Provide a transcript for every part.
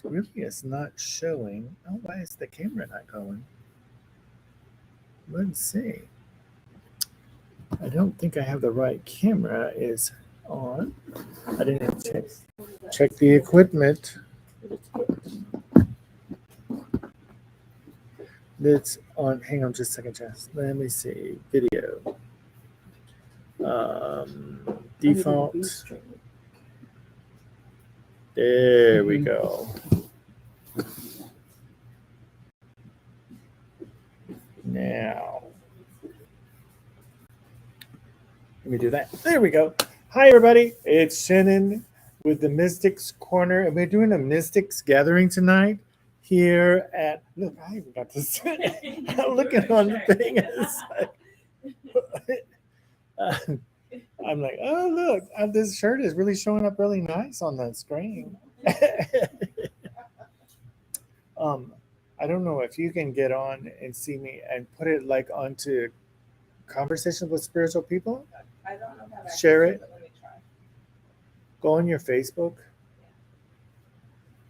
It really is not showing. Oh, why is the camera not going? Let's see. I don't think I have the right camera is on. I didn't check the equipment. It's on. Hang on just a second, Jess. Let me see. Video. Default. There we go. Now, let me do that. There we go. Hi, everybody. It's Shannon with the Mystics Corner, and we're doing a Mystics gathering tonight here at. Look, I even got this. I'm looking on the thing. It's like, I'm like, oh, look, this shirt is really showing up really nice on the screen. I don't know if you can get on and see me and put it like onto Conversations with Spiritual People. I don't know how to share it. But let me try. Go on your Facebook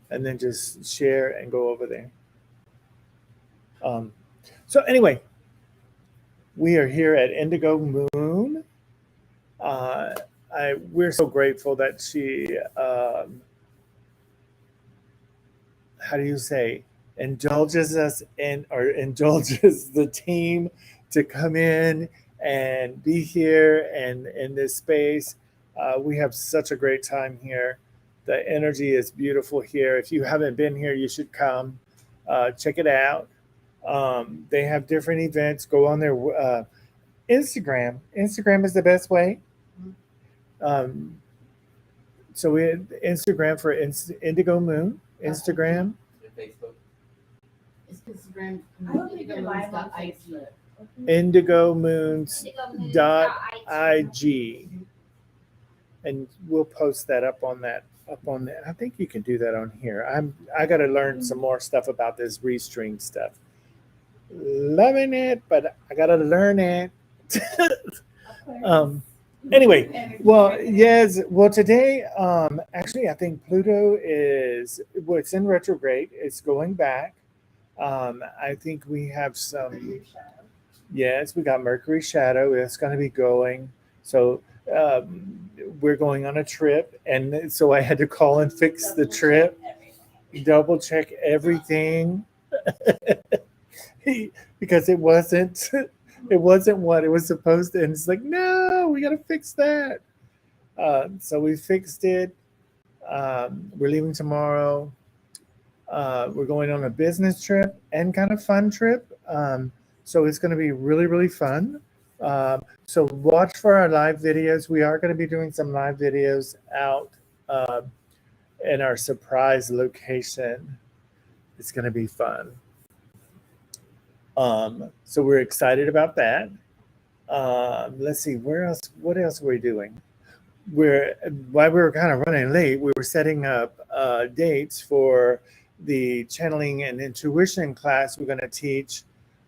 and then just share and go over there. So anyway, we are here at Indigo Moon. We're so grateful that she, how do you say, indulges us in, or indulges the team to come in and be here and in this space. We have such a great time here. The energy is beautiful here. If you haven't been here, you should come. Check it out. They have different events. Go on their Instagram. Instagram is the best way. So we have Instagram for Indigo Moon. Instagram. Facebook. It's Instagram. I don't think you're live on Facebook. indigomoons.ig, and we'll post that up on that. I think you can do that on here. I got to learn some more stuff about this Restream stuff. Loving it, but I got to learn it. Anyway, well, yes. Well, today, actually, I think Pluto is, well, it's in retrograde. It's going back. I think we have some, yes, we got Mercury shadow. It's going to be going. So we're going on a trip. And so I had to call and fix the trip, double check everything because it wasn't what it was supposed to. And it's like, no, we got to fix that. So we fixed it. We're leaving tomorrow. We're going on a business trip and kind of fun trip. So it's going to be really, really fun. So watch for our live videos. We are going to be doing some live videos out in our surprise location. It's going to be fun. So we're excited about that. Let's see, what else are we doing? While we were kind of running late, we were setting up dates for the channeling and intuition class we're going to teach.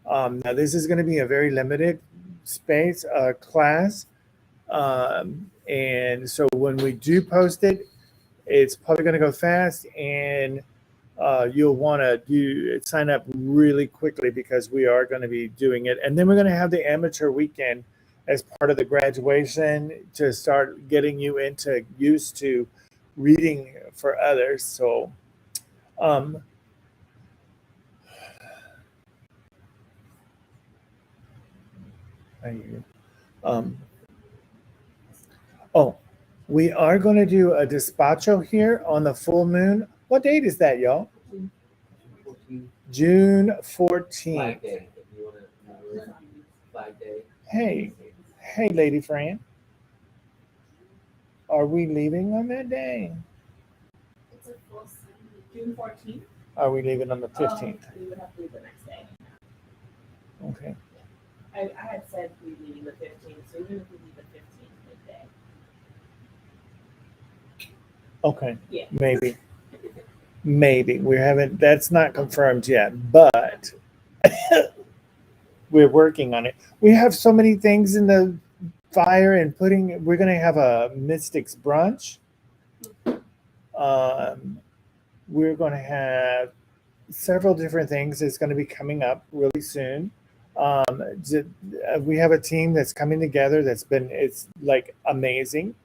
Now this is going to be a very limited space class. And so when we do post it, it's probably going to go fast, and you'll want to sign up really quickly because we are going to be doing it. And then we're going to have the amateur weekend as part of the graduation to start getting you used to reading for others. So we are going to do a despacho here on the full moon. What date is that, y'all? June 14th. 5 day. Hey, Lady Fran. Are we leaving on that day? It's a full June 14th. Are we leaving on the 15th? We would have to leave the next day. Okay. I had said we'd leave the 15th, so even if we leave the 15th midday. Okay. Yeah. Maybe. We haven't, that's not confirmed yet, but we're working on it. We have so many things in the fire and we're going to have a mystics brunch. we're going to have several different things that's going to be coming up really soon. Um, we have a team that's coming together it's like amazing.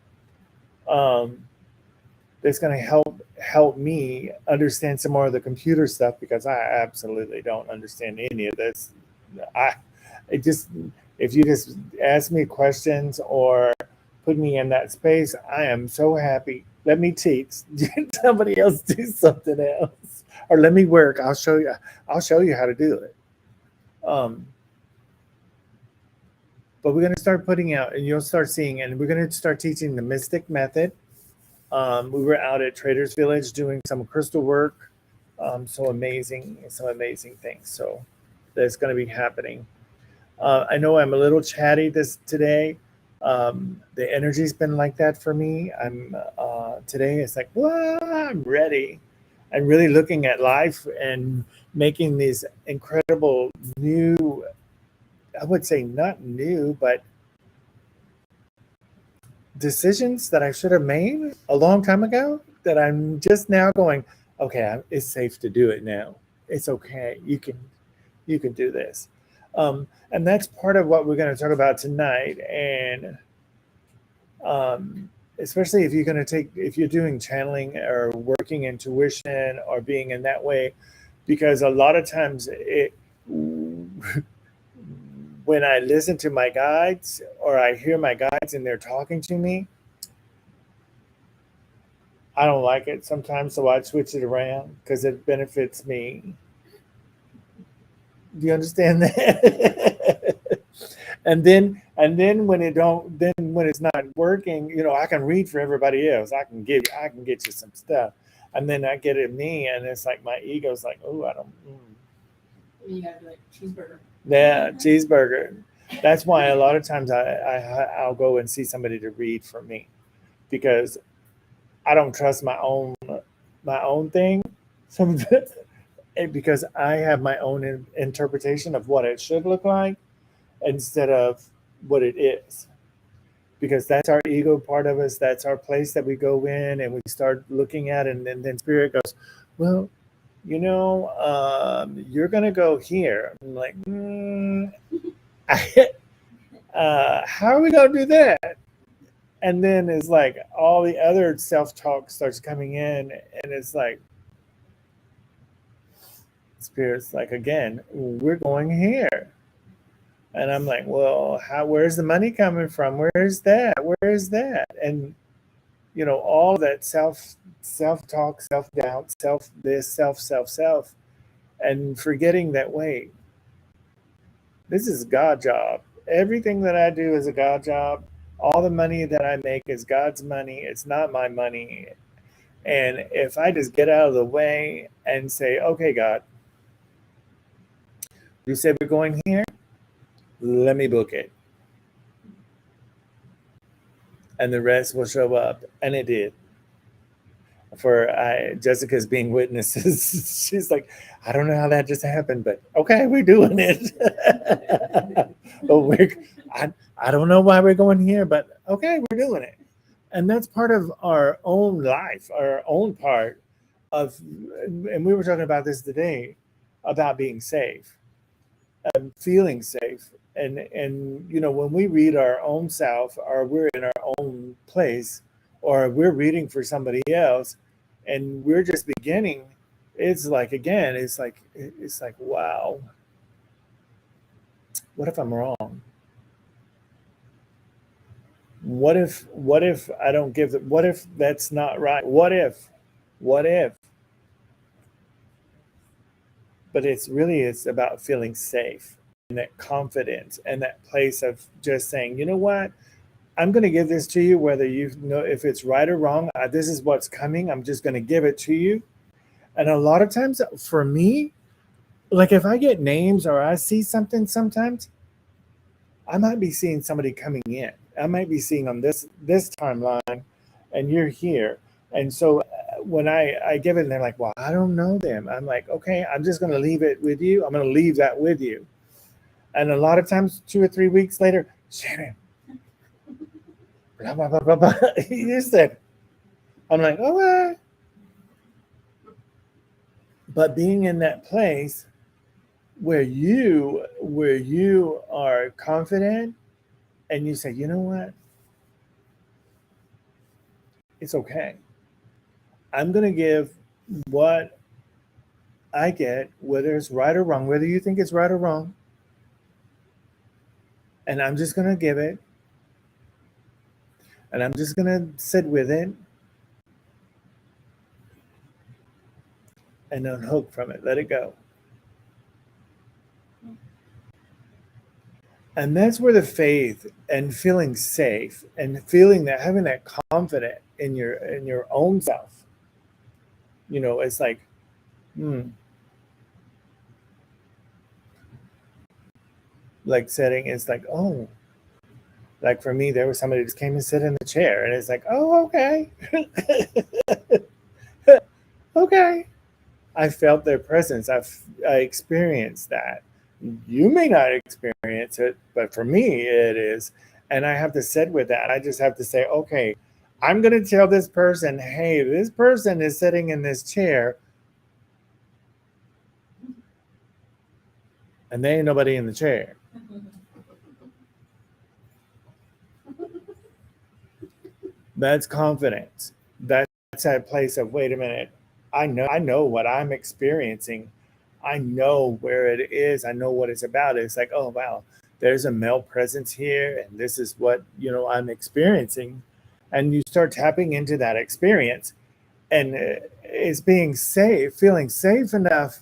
Um, that's going to help me understand some more of the computer stuff because I absolutely don't understand any of this. I it just if you just ask me questions or put me in that space, I am so happy. Let me teach. Somebody else do something else, or let me work. I'll show you. I'll show you how to do it. Um, but we're going to start putting out, and you'll start seeing, and we're going to start teaching the Mystic Method. We were out at Traders Village doing some crystal work. Some amazing things. So that's going to be happening. I know I'm a little chatty this today. The energy's been like that for me. I'm today. It's like, well, I'm ready. I'm really looking at life and making these incredible new. I would say not new, but decisions that I should have made a long time ago that I'm just now going, okay, it's safe to do it now. It's okay. You can do this. And that's part of what we're going to talk about tonight. And especially if you're doing channeling or working intuition or being in that way, because a lot of times when I listen to my guides or I hear my guides and they're talking to me, I don't like it sometimes, so I switch it around because it benefits me. Do you understand that? and then when it's not working, I can read for everybody else. I can get you some stuff, and then I get it me, and it's like my ego's like, oh, I don't. You gotta be like cheeseburger. Yeah, cheeseburger. That's why a lot of times I'll go and see somebody to read for me because I don't trust my own thing. Some because I have my own interpretation of what it should look like instead of what it is. Because that's our ego part of us. That's our place that we go in and we start looking at, it, and then spirit goes, well, you're gonna go here. I'm like, how are we gonna do that? And then it's like all the other self-talk starts coming in, and it's like spirit's like, again, we're going here. And I'm like, well, where's the money coming from? Where's that? Where's that? And all that self-talk, self-doubt, self this, self, and forgetting that, wait, this is God job. Everything that I do is a God job. All the money that I make is God's money. It's not my money. And if I just get out of the way and say, okay, God, you said we're going here, let me book it. And the rest will show up. And it did. Jessica's being witnesses. She's like, I don't know how that just happened, but okay, we're doing it. but I don't know why we're going here, but okay, we're doing it. And that's part of our own life, our own part of, and we were talking about this today, about being safe, feeling safe. And when we read our own self, or we're in our own place, or we're reading for somebody else, and we're just beginning, it's like, again, it's like wow, what if I'm wrong? What if I don't give it? What if that's not right? What if? But it's about feeling safe and that confidence and that place of just saying, you know what, I'm going to give this to you, whether you know if it's right or wrong. This is what's coming. I'm just going to give it to you. And a lot of times for me, like if I get names or I see something, sometimes I might be seeing somebody coming in. I might be seeing on this timeline, and you're here. And so when I give it, and they're like, well, I don't know them. I'm like, okay, I'm just going to leave it with you. I'm going to leave that with you. And a lot of times, 2 or 3 weeks later, Shannon, blah, blah, blah, blah, blah. You said, I'm like, okay. But being in that place where you are confident and you say, you know what, it's okay. I'm going to give what I get, whether it's right or wrong, whether you think it's right or wrong, and I'm just going to give it, and I'm just going to sit with it and unhook from it, let it go. And that's where the faith and feeling safe and feeling that, having that confidence in your own self, it's like, like setting, it's like, oh, like for me, there was somebody who just came and sit in the chair, and it's like, oh, okay. Okay. I felt their presence. I experienced that. You may not experience it, but for me, it is. And I have to sit with that. I just have to say, okay, I'm going to tell this person, hey, this person is sitting in this chair, and there ain't nobody in the chair. That's confidence. That's that place of, wait a minute, I know what I'm experiencing. I know where it is. I know what it's about. It's like, oh wow, there's a male presence here, and this is what I'm experiencing. And you start tapping into that experience, and it's being safe, feeling safe enough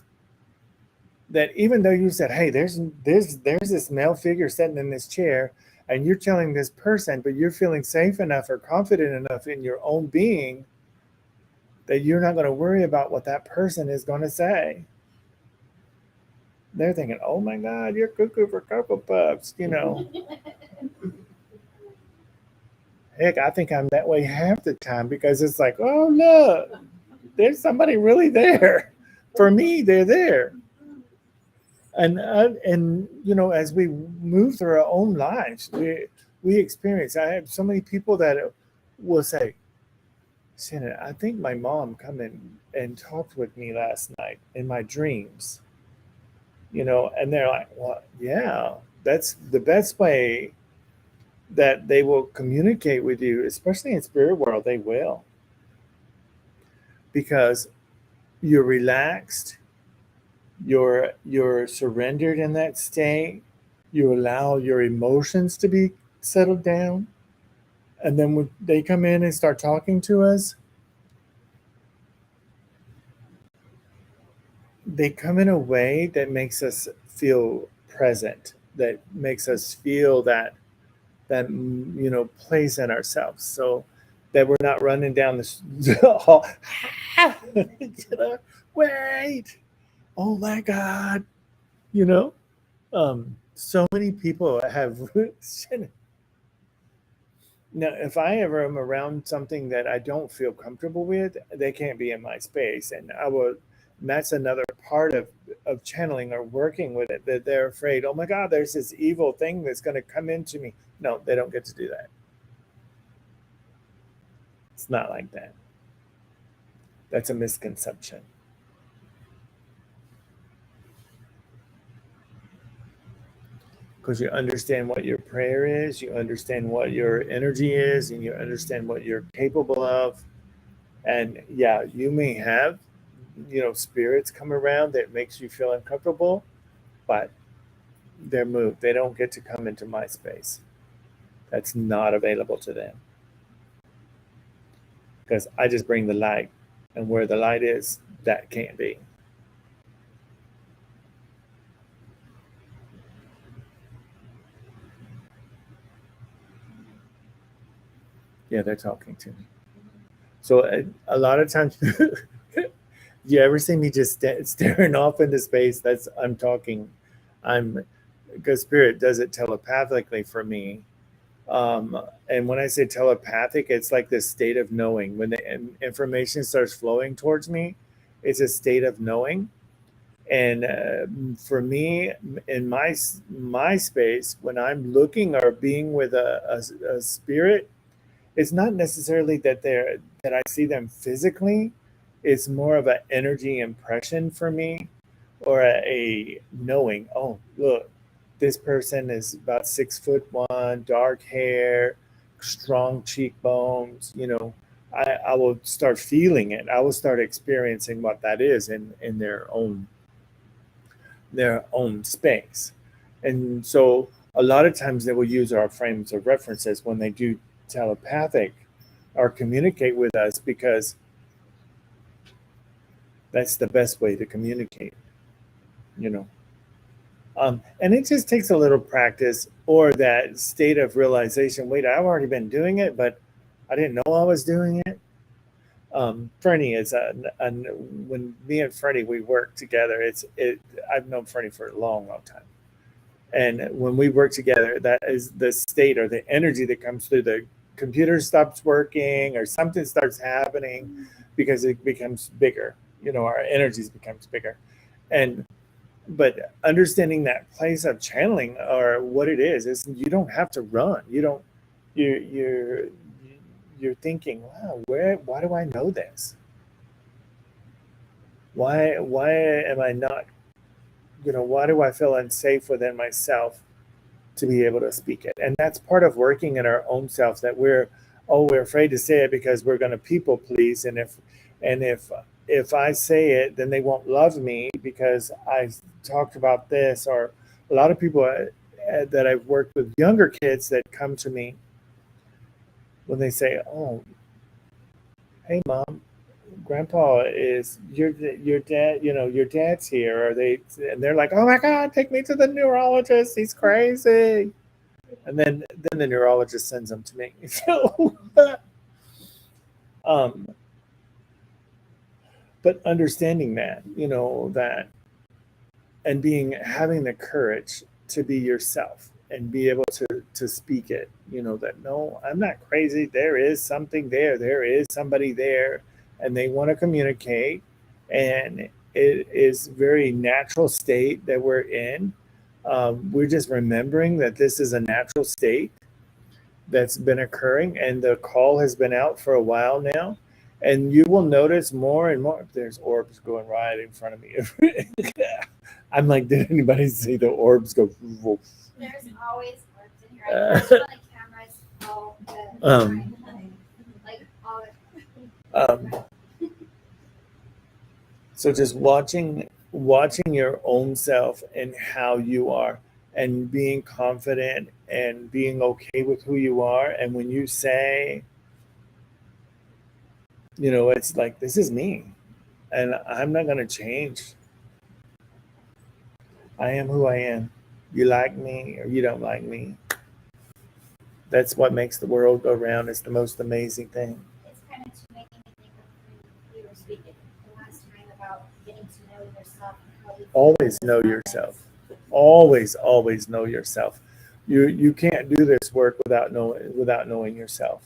that even though you said, hey, there's this male figure sitting in this chair, and you're telling this person, but you're feeling safe enough or confident enough in your own being that you're not going to worry about what that person is going to say. They're thinking, oh my God, you're cuckoo for Cocoa Puffs, Heck, I think I'm that way half the time, because it's like, oh, look, there's somebody really there. For me, they're there. And as we move through our own lives, we experience. I have so many people that will say, Shannon, I think my mom come in and talked with me last night in my dreams. And they're like, well, yeah, that's the best way that they will communicate with you, especially in spirit world. They will, because you're relaxed, you're surrendered in that state. You allow your emotions to be settled down, and then when they come in and start talking to us, they come in a way that makes us feel present, that makes us feel that place in ourselves, so that we're not running down the hall. Wait, oh my God, so many people have now, if I ever am around something that I don't feel comfortable with, they can't be in my space. And that's another part of channeling or working with it, that they're afraid, oh my God, there's this evil thing that's going to come into me. No, they don't get to do that. It's not like that. That's a misconception. Because you understand what your prayer is, you understand what your energy is, and you understand what you're capable of. And yeah, you may have, spirits come around that makes you feel uncomfortable, but they're moved. They don't get to come into my space. That's not available to them. Because I just bring the light. And where the light is, that can't be. Yeah, they're talking to me. So a lot of times, you ever see me just staring off into space? I'm talking. Because spirit does it telepathically for me. And when I say telepathic, it's like this state of knowing. When the information starts flowing towards me, it's a state of knowing. And for me, in my space, when I'm looking or being with a spirit, it's not necessarily that I see them physically. It's more of an energy impression for me, or a knowing. Oh, look, this person is about 6'1", dark hair, strong cheekbones. I will start feeling it. I will start experiencing what that is in their own space. And so a lot of times they will use our frames of references when they do telepathic or communicate with us, because that's the best way to communicate, you know. And it just takes a little practice, or that state of realization. Wait, I've already been doing it, but I didn't know I was doing it. Fernie is when me and Freddie we work together. I've known Freddie for a long, long time, and when we work together, that is the state or the energy that comes through. The computer stops working, or something starts happening, because it becomes bigger. Our energies becomes bigger, and but understanding that place of channeling, or what it is you don't have to run. You don't. You're you're thinking, wow, why do I know this? Why am I not, why do I feel unsafe within myself to be able to speak it? And that's part of working in our own self, that we're afraid to say it because we're going to people please. And if I say it, then they won't love me because I talked about this. Or a lot of people that I've worked with, younger kids that come to me when they say, oh, hey mom, grandpa is your dad, your dad's here. And they're like, oh my god, take me to the neurologist, he's crazy. And then the neurologist sends them to me. So um but understanding that, and having the courage to be yourself and be able to speak it, that no, I'm not crazy, there is something there is somebody there, and they want to communicate. And it is very natural state that we're in. We're just remembering that this is a natural state that's been occurring, and the call has been out for a while now. And you will notice more and more. There's orbs going right in front of me. I'm like, did anybody see the orbs go? There's always orbs in here. I watch on the cameras all the time. Like all the So just watching your own self and how you are, and being confident and being okay with who you are. And when you say, it's like, this is me, and I'm not going to change. I am who I am. You like me or you don't like me. That's what makes the world go round. It's the most amazing thing. It's kind of making me think of when we were speaking the last time about getting to know yourself. And how you Always know yourself. Always know yourself. You can't do this work without knowing yourself,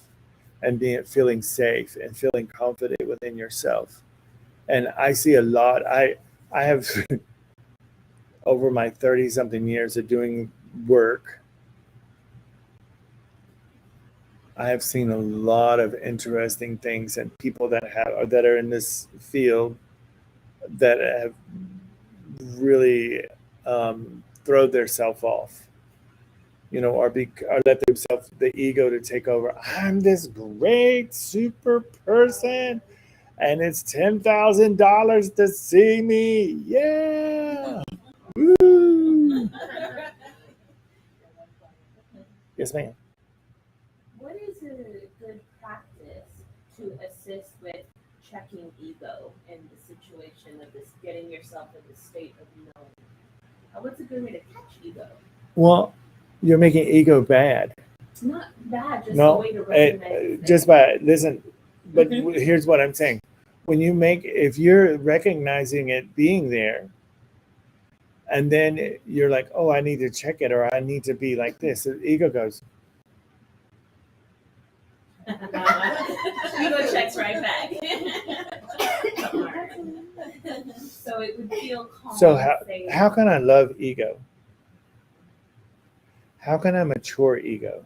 and feeling safe and feeling confident within yourself. And I see a lot. I have over my 30 something years of doing work, I have seen a lot of interesting things, and people that are in this field that have really thrown themselves off, or let themselves, the ego, to take over. I'm this great super person, and it's $10,000 to see me. Yeah. Woo. Yes, ma'am. What is a good practice to assist with checking ego in the situation of this, getting yourself in the state of knowing? What's a good way to catch ego? Well, you're making ego bad. It's not bad, just No, a way to recognize just by listen. But here's what I'm saying: if you're recognizing it being there, and then you're like, oh, I need to check it, or I need to be like this. The ego goes. Ego checks right back. So it would feel calm. So how can I love ego? How can I mature ego?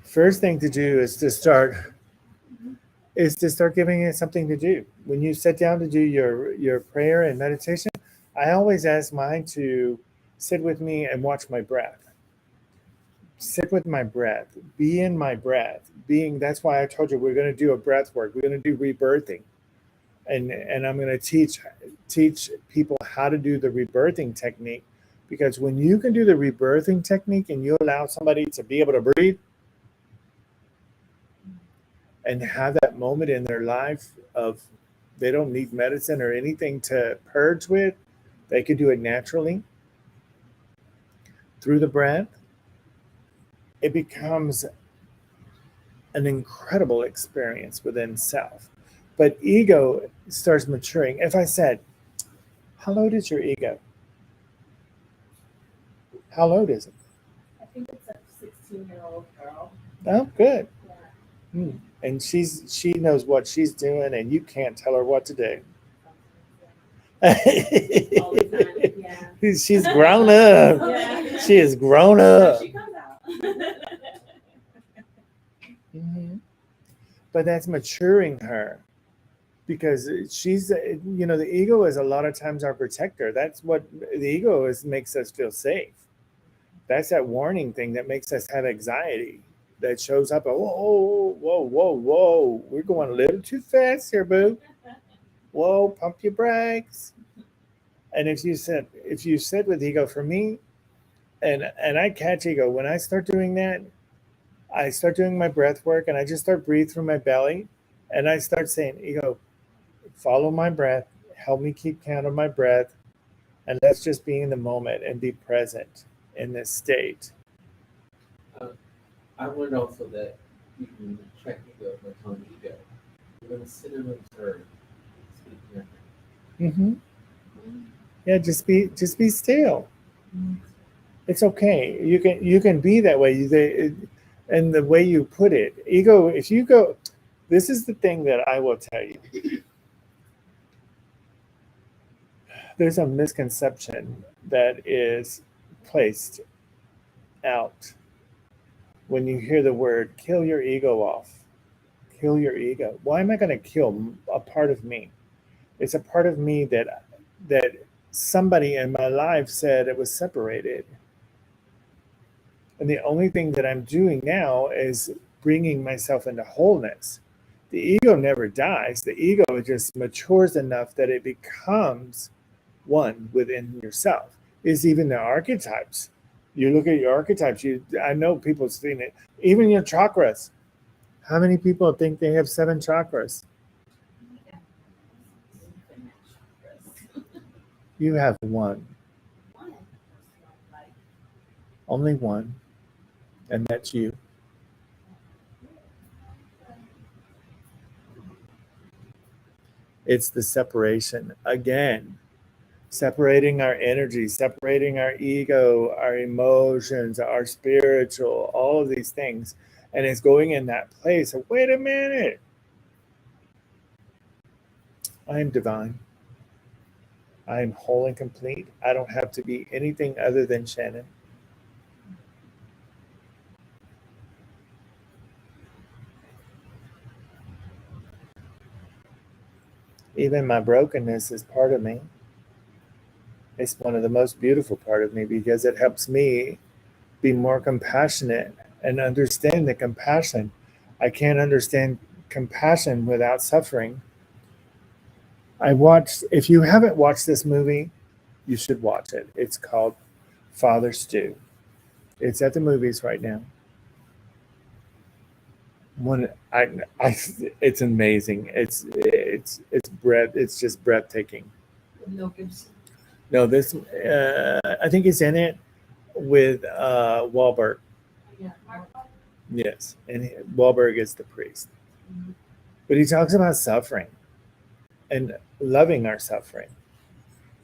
First thing to do is to start is to start giving it something to do. When you sit down to do your prayer and meditation, I always ask mine to sit with me and watch my breath. Sit with my breath, be in my breath, being. That's why I told you we're going to do a breath work. We're going to do rebirthing, and I'm going to teach people how to do the rebirthing technique, because when you can do the rebirthing technique and you allow somebody to be able to breathe and have that moment in their life of they don't need medicine or anything to purge with, they can do it naturally through the breath. It becomes an incredible experience within self. But ego starts maturing. If I said, how old is your ego? How old is it? I think it's a 16-year-old girl. Oh, good. Yeah. And she knows what she's doing, and you can't tell her what to do. All the time. Yeah. She's grown up. Yeah. She is grown up. She comes out. Mhm. But that's maturing her, because she's, the ego is a lot of times our protector. That's what the ego is, makes us feel safe. That's that warning thing that makes us have anxiety, that shows up. Whoa, we're going a little too fast here, boo. Whoa, pump your brakes. And if you sit with ego, for me, and I catch ego when I start doing that, I start doing my breath work, and I just start breathe through my belly, and I start saying, ego, follow my breath, help me keep count of my breath, and let's just be in the moment and be present in this state. I learned also that you can check ego by telling ego. You're going to sit and observe. Speak nothing. Yeah, just be still. It's okay. You can be that way. And the way you put it, ego. If you go, this is the thing that I will tell you. There's a misconception that is placed out when you hear the word "kill your ego off." Kill your ego. Why am I going to kill a part of me? It's a part of me that somebody in my life said it was separated. And the only thing that I'm doing now is bringing myself into wholeness. The ego never dies. The ego just matures enough that it becomes one within yourself. Is even the archetypes. You look at your archetypes. I know people's seen it. Even your chakras. How many people think they have 7 chakras? You have one. Only one. And that's you. It's the separation. Again, separating our energy, separating our ego, our emotions, our spiritual, all of these things. And it's going in that place of, wait a minute. I am divine. I am whole and complete. I don't have to be anything other than Shannon. Even my brokenness is part of me. It's one of the most beautiful part of me, because it helps me be more compassionate and understand the compassion. I can't understand compassion without suffering. If you haven't watched this movie, you should watch it. It's called Father Stew. It's at the movies right now. It's amazing. It's just breathtaking. Mel Gibson. No, this I think he's in it with Wahlberg. Yeah. Yes, and Wahlberg is the priest. But he talks about suffering and loving our suffering.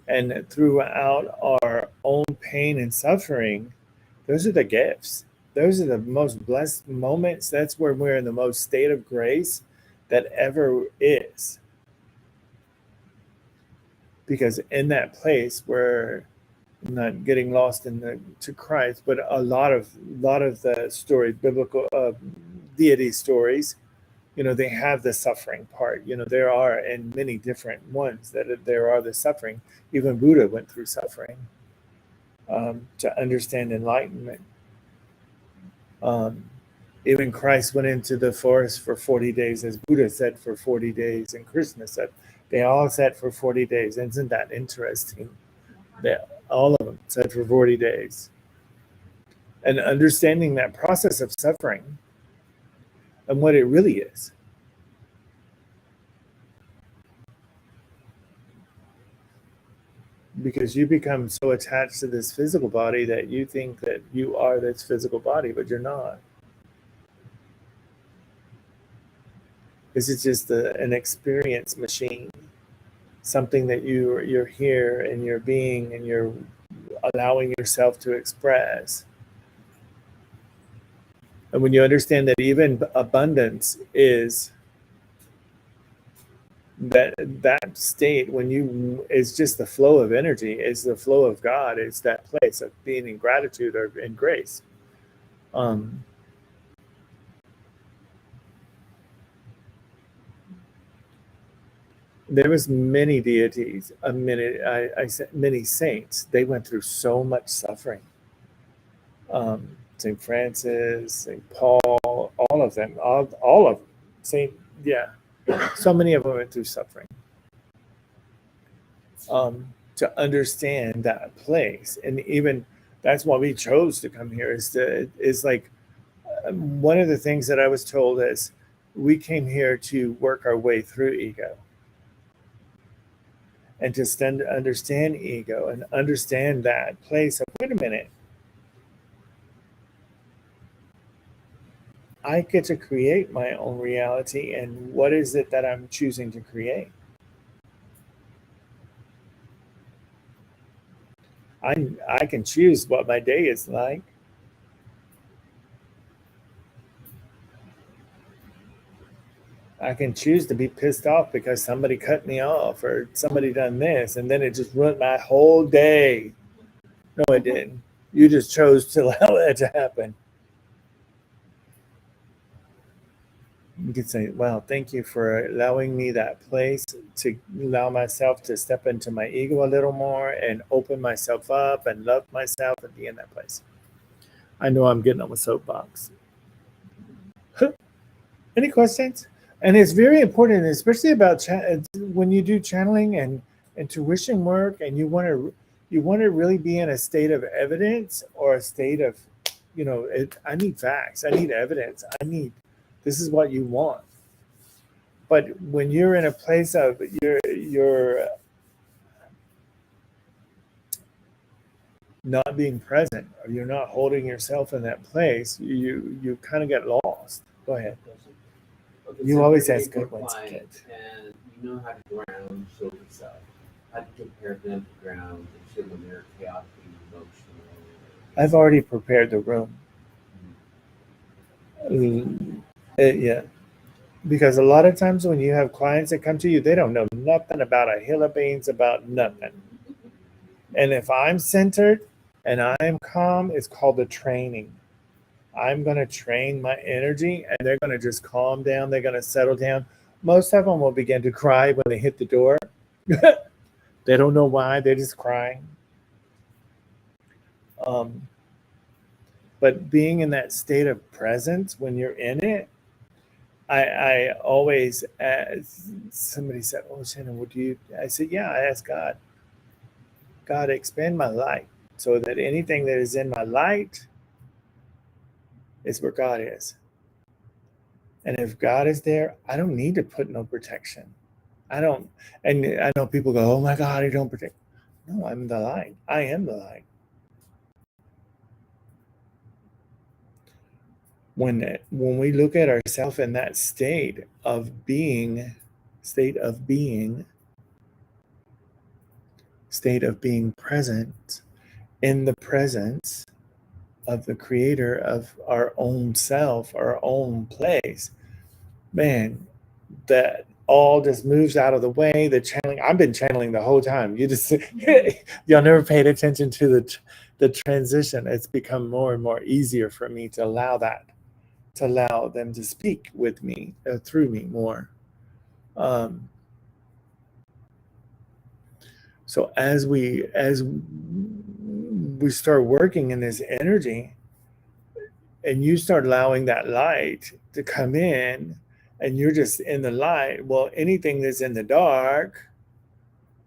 And throughout our own pain and suffering, those are the gifts. Those are the most blessed moments. That's where we're in the most state of grace that ever is. Because in that place, we're not getting lost to Christ, but a lot of the stories, biblical deity stories, they have the suffering part. There are, and many different ones that there are the suffering. Even Buddha went through suffering to understand enlightenment. Even Christ went into the forest for 40 days, as Buddha said, for 40 days, and Krishna said. They all said for 40 days. Isn't that interesting? All of them said for 40 days. And understanding that process of suffering and what it really is. Because you become so attached to this physical body that you think that you are this physical body, but you're not. This is just an experience machine, something that you're here and you're being and you're allowing yourself to express. And when you understand that even abundance is that state, when you is just the flow of energy, is the flow of God, it's that place of being in gratitude or in grace. There was many deities, I said many saints. They went through so much suffering. St. Francis, St. Paul, all of them, all of them. So many of them went through suffering. To understand that place, and even that's why we chose to come here. Is like one of the things that I was told is we came here to work our way through ego. And to understand ego and understand that place of, wait a minute, I get to create my own reality, and what is it that I'm choosing to create? I can choose what my day is like. I can choose to be pissed off because somebody cut me off or somebody done this, and then it just ruined my whole day. No, it didn't. You just chose to allow that to happen. You could say, wow, thank you for allowing me that place to allow myself to step into my ego a little more and open myself up and love myself and be in that place. I know I'm getting on my soapbox. Any questions? And it's very important, especially about when you do channeling and intuition work, and you want to really be in a state of evidence or a state of, I need facts, I need evidence, this is what you want. But when you're in a place of you're not being present, or you're not holding yourself in that place, you kind of get lost. Go ahead. Okay, You so always you're ask a good ones, client, kid. and you know how to ground, show yourself. How do you prepare them to ground and show when they're chaotic, emotional? I've already prepared the room. Yeah. Because a lot of times when you have clients that come to you, they don't know nothing about a hill of beans, about nothing. And if I'm centered and I'm calm, it's called the training. I'm going to train my energy, and they're going to just calm down. They're going to settle down. Most of them will begin to cry when they hit the door. They don't know why. They're just crying. But being in that state of presence when you're in it, I always, somebody said, oh, Shannon, would you? I said, yeah, I asked God. God, expand my light so that anything that is in my light is where God is. And if God is there, I don't need to put no protection. And I know people go, oh my God, I don't protect. No, I'm the light. I am the light. When we look at ourselves in that state of being present, in the presence of the creator of our own self, our own place, man, that all just moves out of the way. The channeling, I've been channeling the whole time. You just y'all never paid attention to the transition. It's become more and more easier for me to allow that to allow them to speak with me, through me more. So as we start working in this energy, and you start allowing that light to come in, and you're just in the light, well, anything that's in the dark,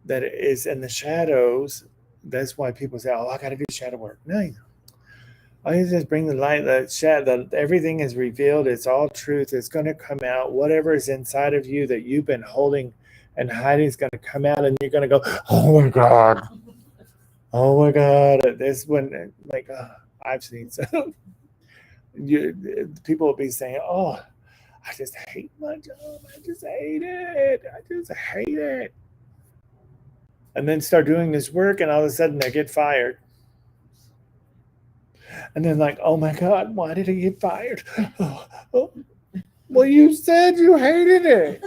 that is in the shadows, that's why people say, oh, I got to do shadow work. No, all you just bring the light, the shadow, everything is revealed. It's all truth. It's going to come out. Whatever is inside of you that you've been holding and hiding is going to come out, and you're going to go, oh my God. Oh my God. This one, like, I've seen some. People will be saying, oh, I just hate my job. I just hate it. I just hate it. And then start doing this work, and all of a sudden they get fired. And then like, oh my God, why did he get fired? Oh, well, you said you hated it.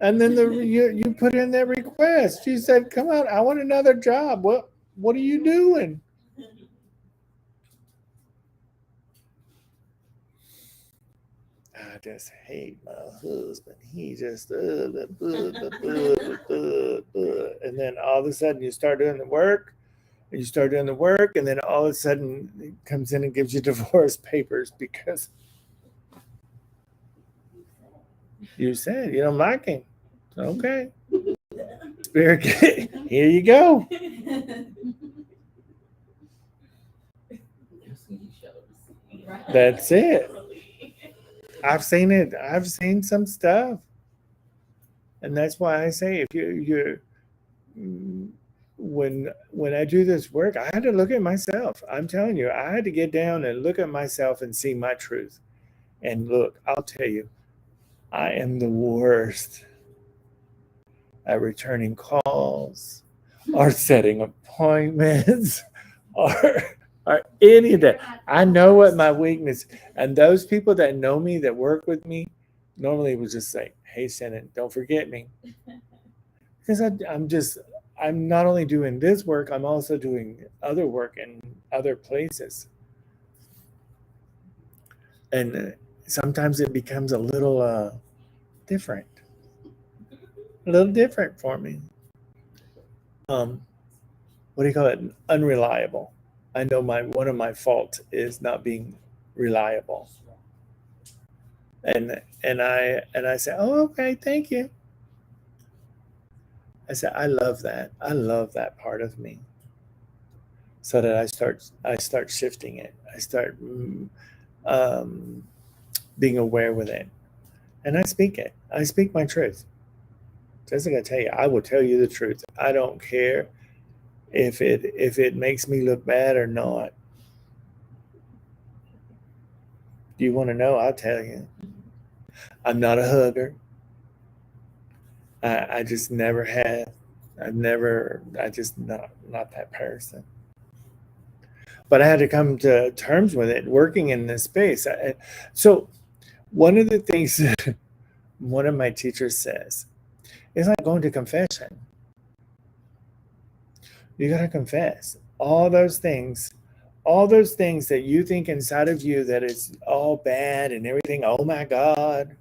And then you put in that request. You said, come on, I want another job. What are you doing? I just hate my husband. He just and then all of a sudden you start doing the work, and then all of a sudden it comes in and gives you divorce papers because you said you don't like him. Okay. Spirit, here you go. That's it. I've seen it. I've seen some stuff. And that's why I say, if you're when I do this work, I had to look at myself. I'm telling you, I had to get down and look at myself and see my truth. And look, I'll tell you, I am the worst at returning calls or setting appointments or any of that. I know what my weakness, and those people that know me, that work with me, normally would just say, hey, Shannon, don't forget me. Because I'm not only doing this work, I'm also doing other work in other places. And sometimes it becomes a little different. A little different for me. What do you call it? Unreliable. I know one of my faults is not being reliable. And I say, oh, okay, thank you. I said, I love that. I love that part of me. So that I start shifting it. I start being aware with it, and I speak it. I speak my truth. Jessica, I tell you, I will tell you the truth. I don't care if it makes me look bad or not. Do you want to know? I'll tell you. I'm not a hugger. I just never have. I just not that person. But I had to come to terms with it working in this space. So one of the things one of my teachers says, it's like going to confession. You got to confess all those things that you think inside of you that is all bad and everything. Oh my God.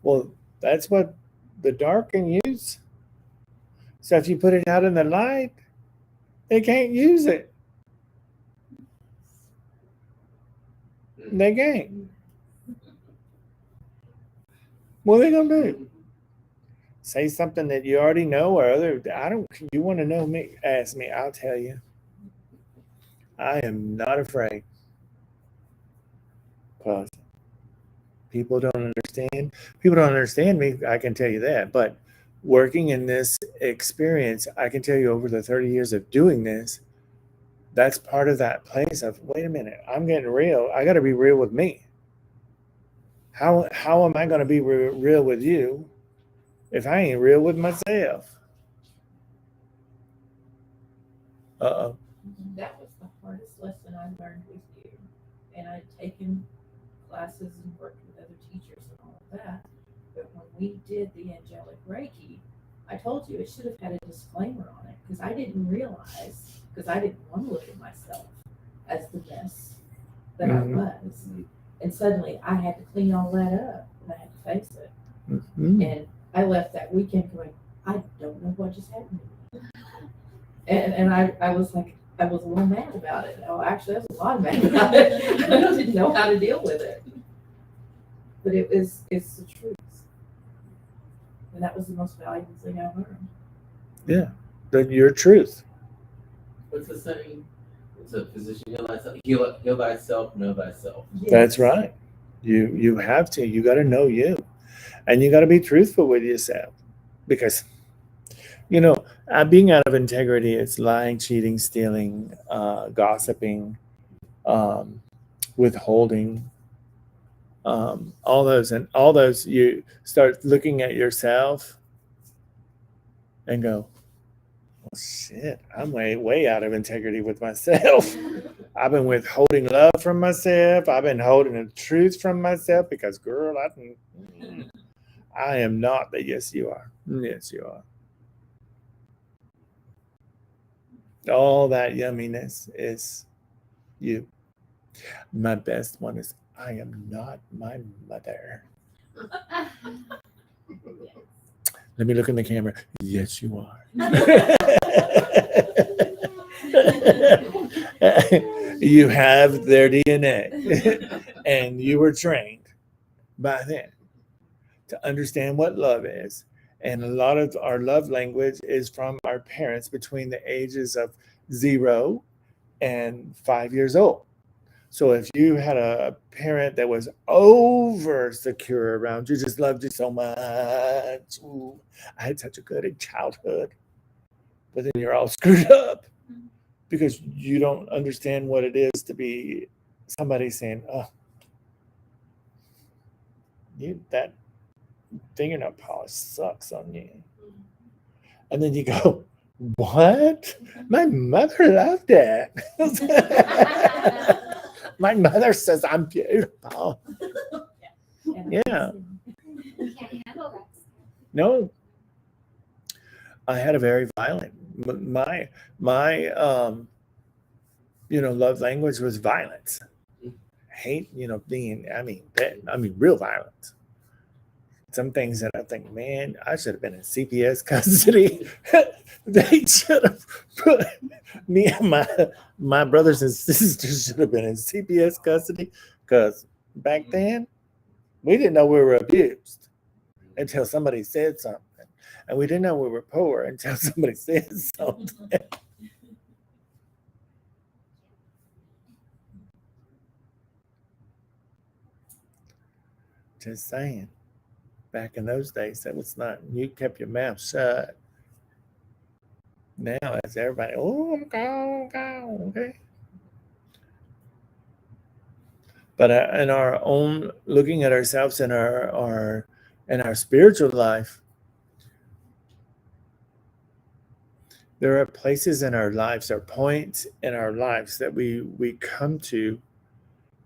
Well, that's what the dark can use. So if you put it out in the light, they can't use it. They can't. What are they gonna do? Say something that you already know, or you want to know me? Ask me. I'll tell you. I am not afraid. Because people don't understand. People don't understand me. I can tell you that. But working in this experience, I can tell you over the 30 years of doing this, that's part of that place of, wait a minute, I'm getting real. I got to be real with me. How am I going to be real with you if I ain't real with myself? Uh-oh. That was the hardest lesson I learned with you. And I'd taken classes and worked with other teachers and all of that. But when we did the angelic Reiki, I told you it should have had a disclaimer on it because I didn't realize, because I didn't want to look at myself as the mess that I was. And suddenly I had to clean all that up and I had to face it. And I left that weekend going, I don't know what just happened to me. And I was like, I was a little mad about it. Oh, actually, I was a lot mad about it. I didn't know how to deal with it. But it's the truth. And that was the most valuable thing I learned. Yeah, your truth. What's the saying? It's a physician, heal thyself, know thyself. Yes. That's right. You have to. You got to know you. And you got to be truthful with yourself. Because, being out of integrity, it's lying, cheating, stealing, gossiping, withholding, all those. You start looking at yourself and go, well, shit, I'm way out of integrity with myself. I've been withholding love from myself. I've been holding the truth from myself because, girl, I am not. But yes, you are. Yes, you are. All that yumminess is you. My best one is I am not my mother. Let me look in the camera. Yes, you are. You have their DNA. And you were trained by them to understand what love is. And a lot of our love language is from our parents between the ages of 0 and 5 years old. So if you had a parent that was over secure around you, just loved you so much. Ooh, I had such a good childhood. But then you're all screwed up because you don't understand what it is to be somebody saying, oh, that fingernail polish sucks on you. And then you go, what? My mother loved it. My mother says I'm beautiful. Yeah. You can't handle that. No. I had a very violent, my love language was violence. Hate, real violence. Some things that I think, man, I should have been in CPS custody. They should have put me and my brothers and sisters should have been in CPS custody because back then we didn't know we were abused until somebody said something. And we didn't know we were poor until somebody said something. Just saying. Back in those days, that was not, you kept your mouth shut. Now it's everybody, oh, I'm gone, okay. But in our own, looking at ourselves in our spiritual life, there are places in our lives, or points in our lives that we come to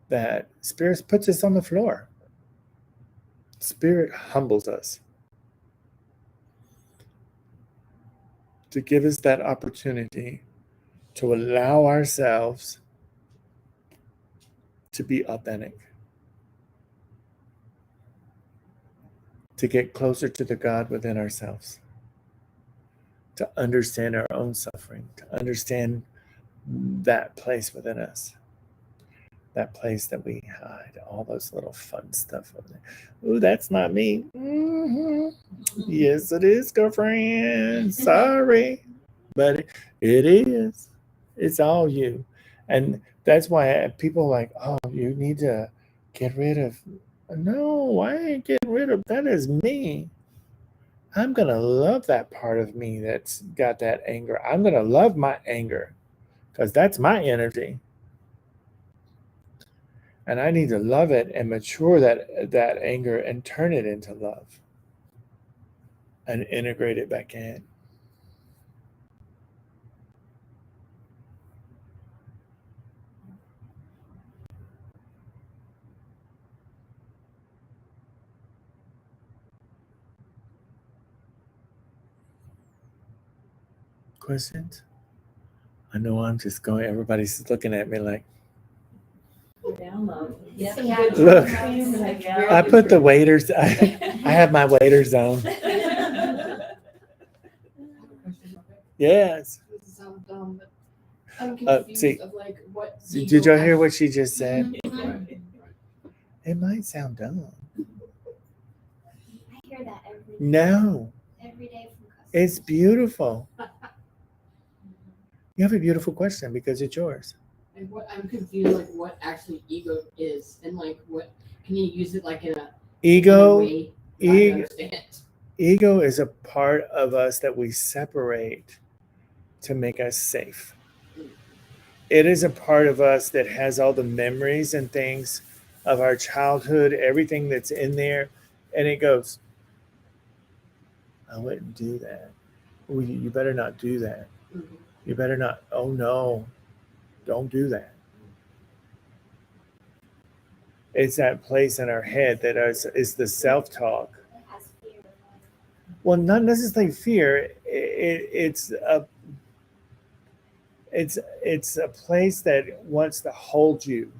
that Spirit puts us on the floor. Spirit humbles us to give us that opportunity to allow ourselves to be authentic, to get closer to the God within ourselves, to understand our own suffering, to understand that place within us, that place that we hide all those little fun stuff over there. Ooh, that's not me. Mm-hmm. Yes, it is, girlfriend. Sorry. But it is. It's all you. And that's why people are like, oh, you need to get rid of. No, I ain't getting rid of. That is me. I'm going to love that part of me that's got that anger. I'm going to love my anger because that's my energy. And I need to love it and mature that anger and turn it into love and integrate it back in. Questions? I know I'm just going. Everybody's looking at me like. Download. Yeah. Look, I put the waiters. I have my waiters on. Yes. This sounds dumb, but I'm confused See, of like what. did y'all hear what she just said? Mhm. It might sound dumb. I hear that every day. No, Every day from customers. it's beautiful. You have a beautiful question because it's yours. Like what I'm confused, like what actually ego is, and like what can you use it like in a Ego, way I ego, understand? ego is a part of us that we separate to make us safe. It is a part of us that has all the memories and things of our childhood, everything that's in there, and it goes, I wouldn't do that. Oh, you better not do that. Mhm. You better not. Oh no, don't do that. It's that place in our head that is the self-talk. It has fear. Well, not necessarily fear. It's a place that wants to hold you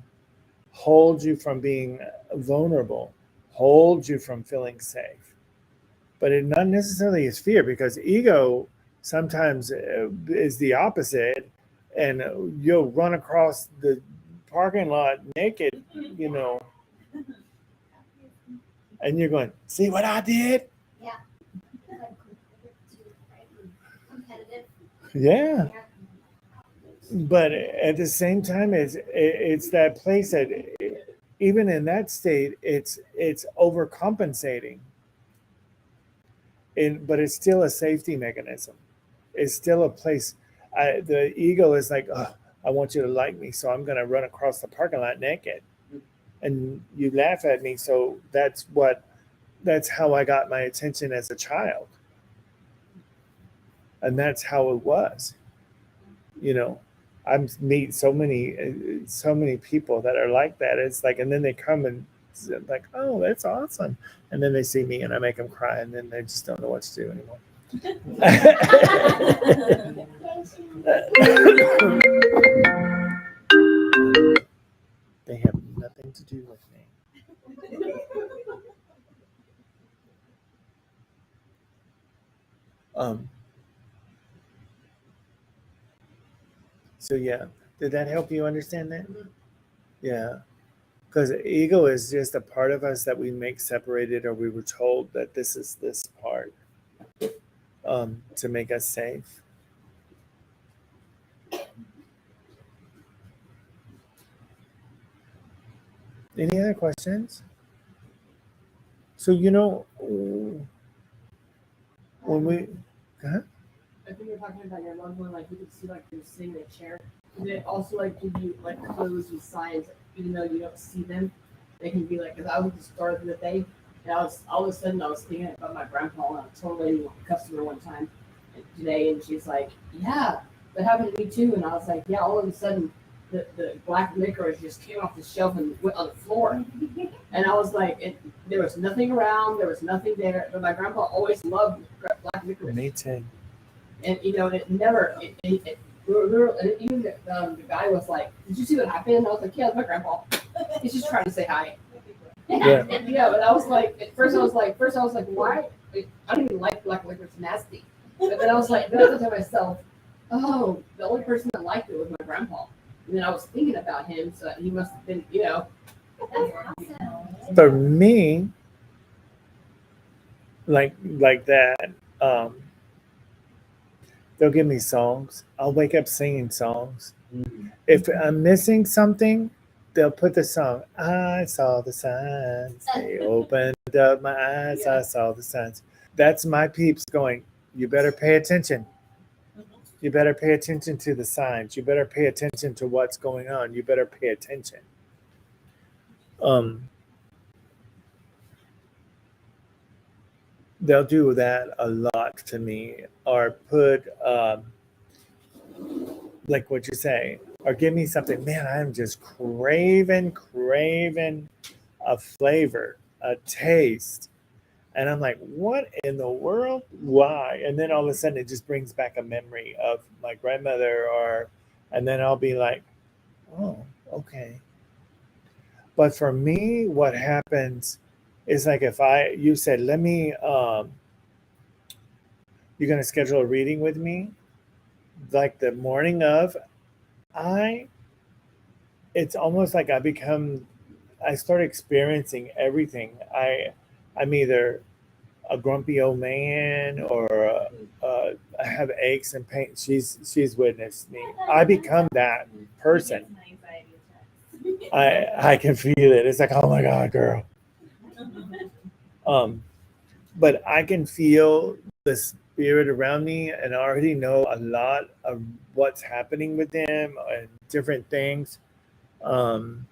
from being vulnerable, hold you from feeling safe. But it not necessarily is fear, because ego sometimes is the opposite, and you'll run across the parking lot naked, and you're going, see what I did? Yeah. Like, competitive. Yeah. Yeah. But at the same time, it's that place that even in that state, it's overcompensating. But it's still a safety mechanism. It's still a place. The ego is like, oh, I want you to like me, so I'm going to run across the parking lot naked, and you laugh at me. So that's how I got my attention as a child, and that's how it was. I meet so many people that are like that. It's like, and then they come and like, oh, that's awesome, and then they see me and I make them cry, and then they just don't know what to do anymore. They have nothing to do with me. So yeah, did that help you understand that? Yeah, because ego is just a part of us that we make separated, or we were told that this is this part, to make us safe. Any other questions? So when we, huh? I think you're talking about your loved one, like you could see like they're sitting in a chair. And they also like give you like clues and signs, even though you don't see them. They can be like, because I was at the store the other day, and I was all of a sudden I was thinking about my grandpa, and I told a lady, a customer one time today, and she's like, yeah, that happened to me too. And I was like, yeah, all of a sudden the black licorice just came off the shelf and went on the floor. And I was like, there was nothing around, there was nothing there, but my grandpa always loved black licorice. Me too. And it never. Even the guy was like, "Did you see what happened?" And I was like, "Yeah, it's my grandpa. He's just trying to say hi." Yeah. Yeah, and I was like, at first I was like, why? I don't even like black licorice, it's nasty. But then I was like, then I thought to myself, oh, the only person that liked it was my grandpa. And then I was thinking about him, so he must have been, That's awesome. For me, like that, they'll give me songs. I'll wake up singing songs. If I'm missing something, they'll put the song. I saw the signs. They opened up my eyes. I saw the signs. That's my peeps going, you better pay attention. You better pay attention to the signs. You better pay attention to what's going on. You better pay attention. They'll do that a lot to me, or put like what you say, or give me something. Man, I'm just craving a flavor, a taste. And I'm like, what in the world? Why? And then all of a sudden it just brings back a memory of my grandmother, or, and then I'll be like, oh, okay. But for me, what happens is like if you said, you're going to schedule a reading with me, like the morning of, I, it's almost like I start experiencing everything. I'm either a grumpy old man or I have aches and pain. She's witnessed me. I become that person. I can feel it. It's like, oh my God, girl. But I can feel the spirit around me, and I already know a lot of what's happening with them and different things. And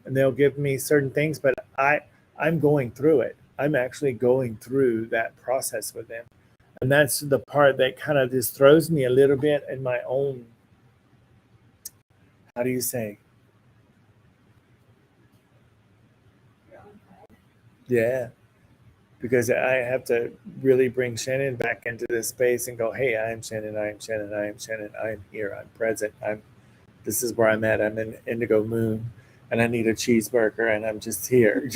they'll give me certain things, but I'm going through it. I'm actually going through that process with them. And that's the part that kind of just throws me a little bit in my own, how do you say? Yeah. Because I have to really bring Shannon back into this space and go, hey, I am Shannon, I am Shannon, I am Shannon, I am here, I'm present, this is where I'm at, I'm in Indigo Moon, and I need a cheeseburger, and I'm just here,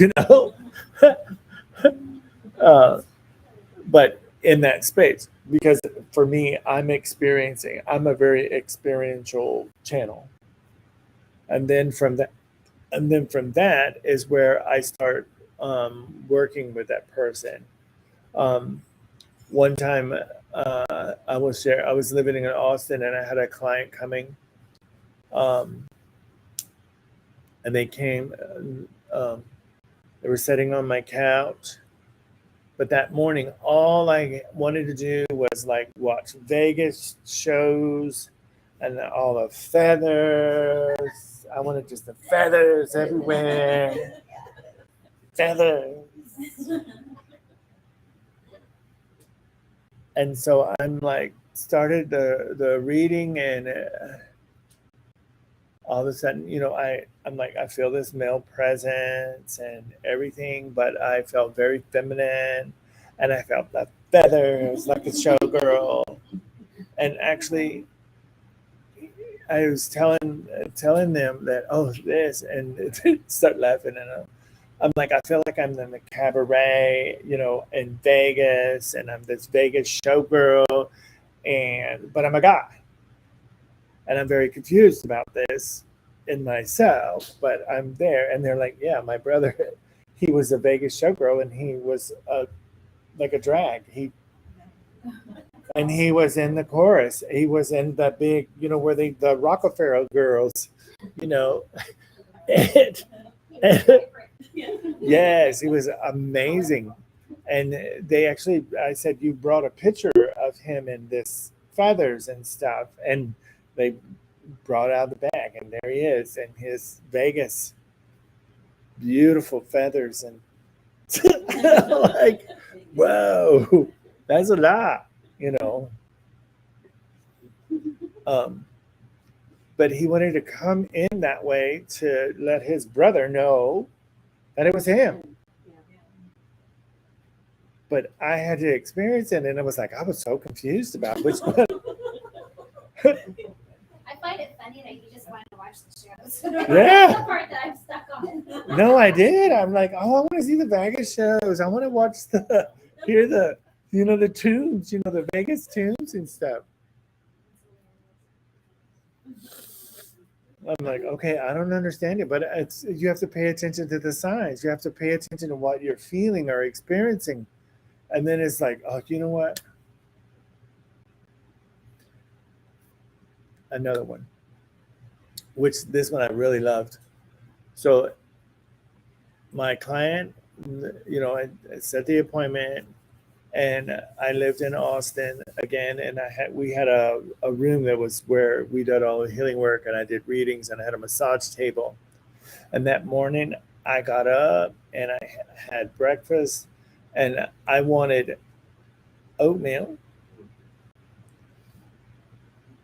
but in that space, because for me, I'm a very experiential channel. And then from that is where I start working with that person. One time, I was living in Austin, and I had a client coming, and they came. They were sitting on my couch, but that morning, all I wanted to do was like watch Vegas shows and all the feathers. I wanted just the feathers everywhere. Feathers. And so I'm like, started the reading, and all of a sudden, I'm like, I feel this male presence and everything, but I felt very feminine, and I felt the feathers like a showgirl. And actually, I was telling them that, oh, this, and they start laughing, and I'm like, I feel like I'm in the cabaret, in Vegas, and I'm this Vegas showgirl, but I'm a guy, and I'm very confused about this in myself, but I'm there, and they're like, yeah, my brother, he was a Vegas showgirl, and he was like a drag. He was in the chorus. He was in the big, where the Rockefeller girls, and, yes, he was amazing. And I said, you brought a picture of him in this feathers and stuff, and they brought out the bag, and there he is in his Vegas beautiful feathers, and like, whoa, that's a lot, but he wanted to come in that way to let his brother know that it was him. But I had to experience it, and it was like, I was so confused about which one. I find it funny that you just want to watch the shows. Yeah. That's the part that I'm stuck on. No, I did. I'm like, oh, I want to see the Vegas shows. I want to watch hear the tunes, the Vegas tunes and stuff. I'm like, okay, I don't understand it, but you have to pay attention to the signs. You have to pay attention to what you're feeling or experiencing. And then it's like, oh, you know what? Another one, which this one I really loved. So my client, I set the appointment, and I lived in Austin again, and we had a room that was where we did all the healing work, and I did readings, and I had a massage table. And that morning I got up and I had breakfast, and I wanted oatmeal,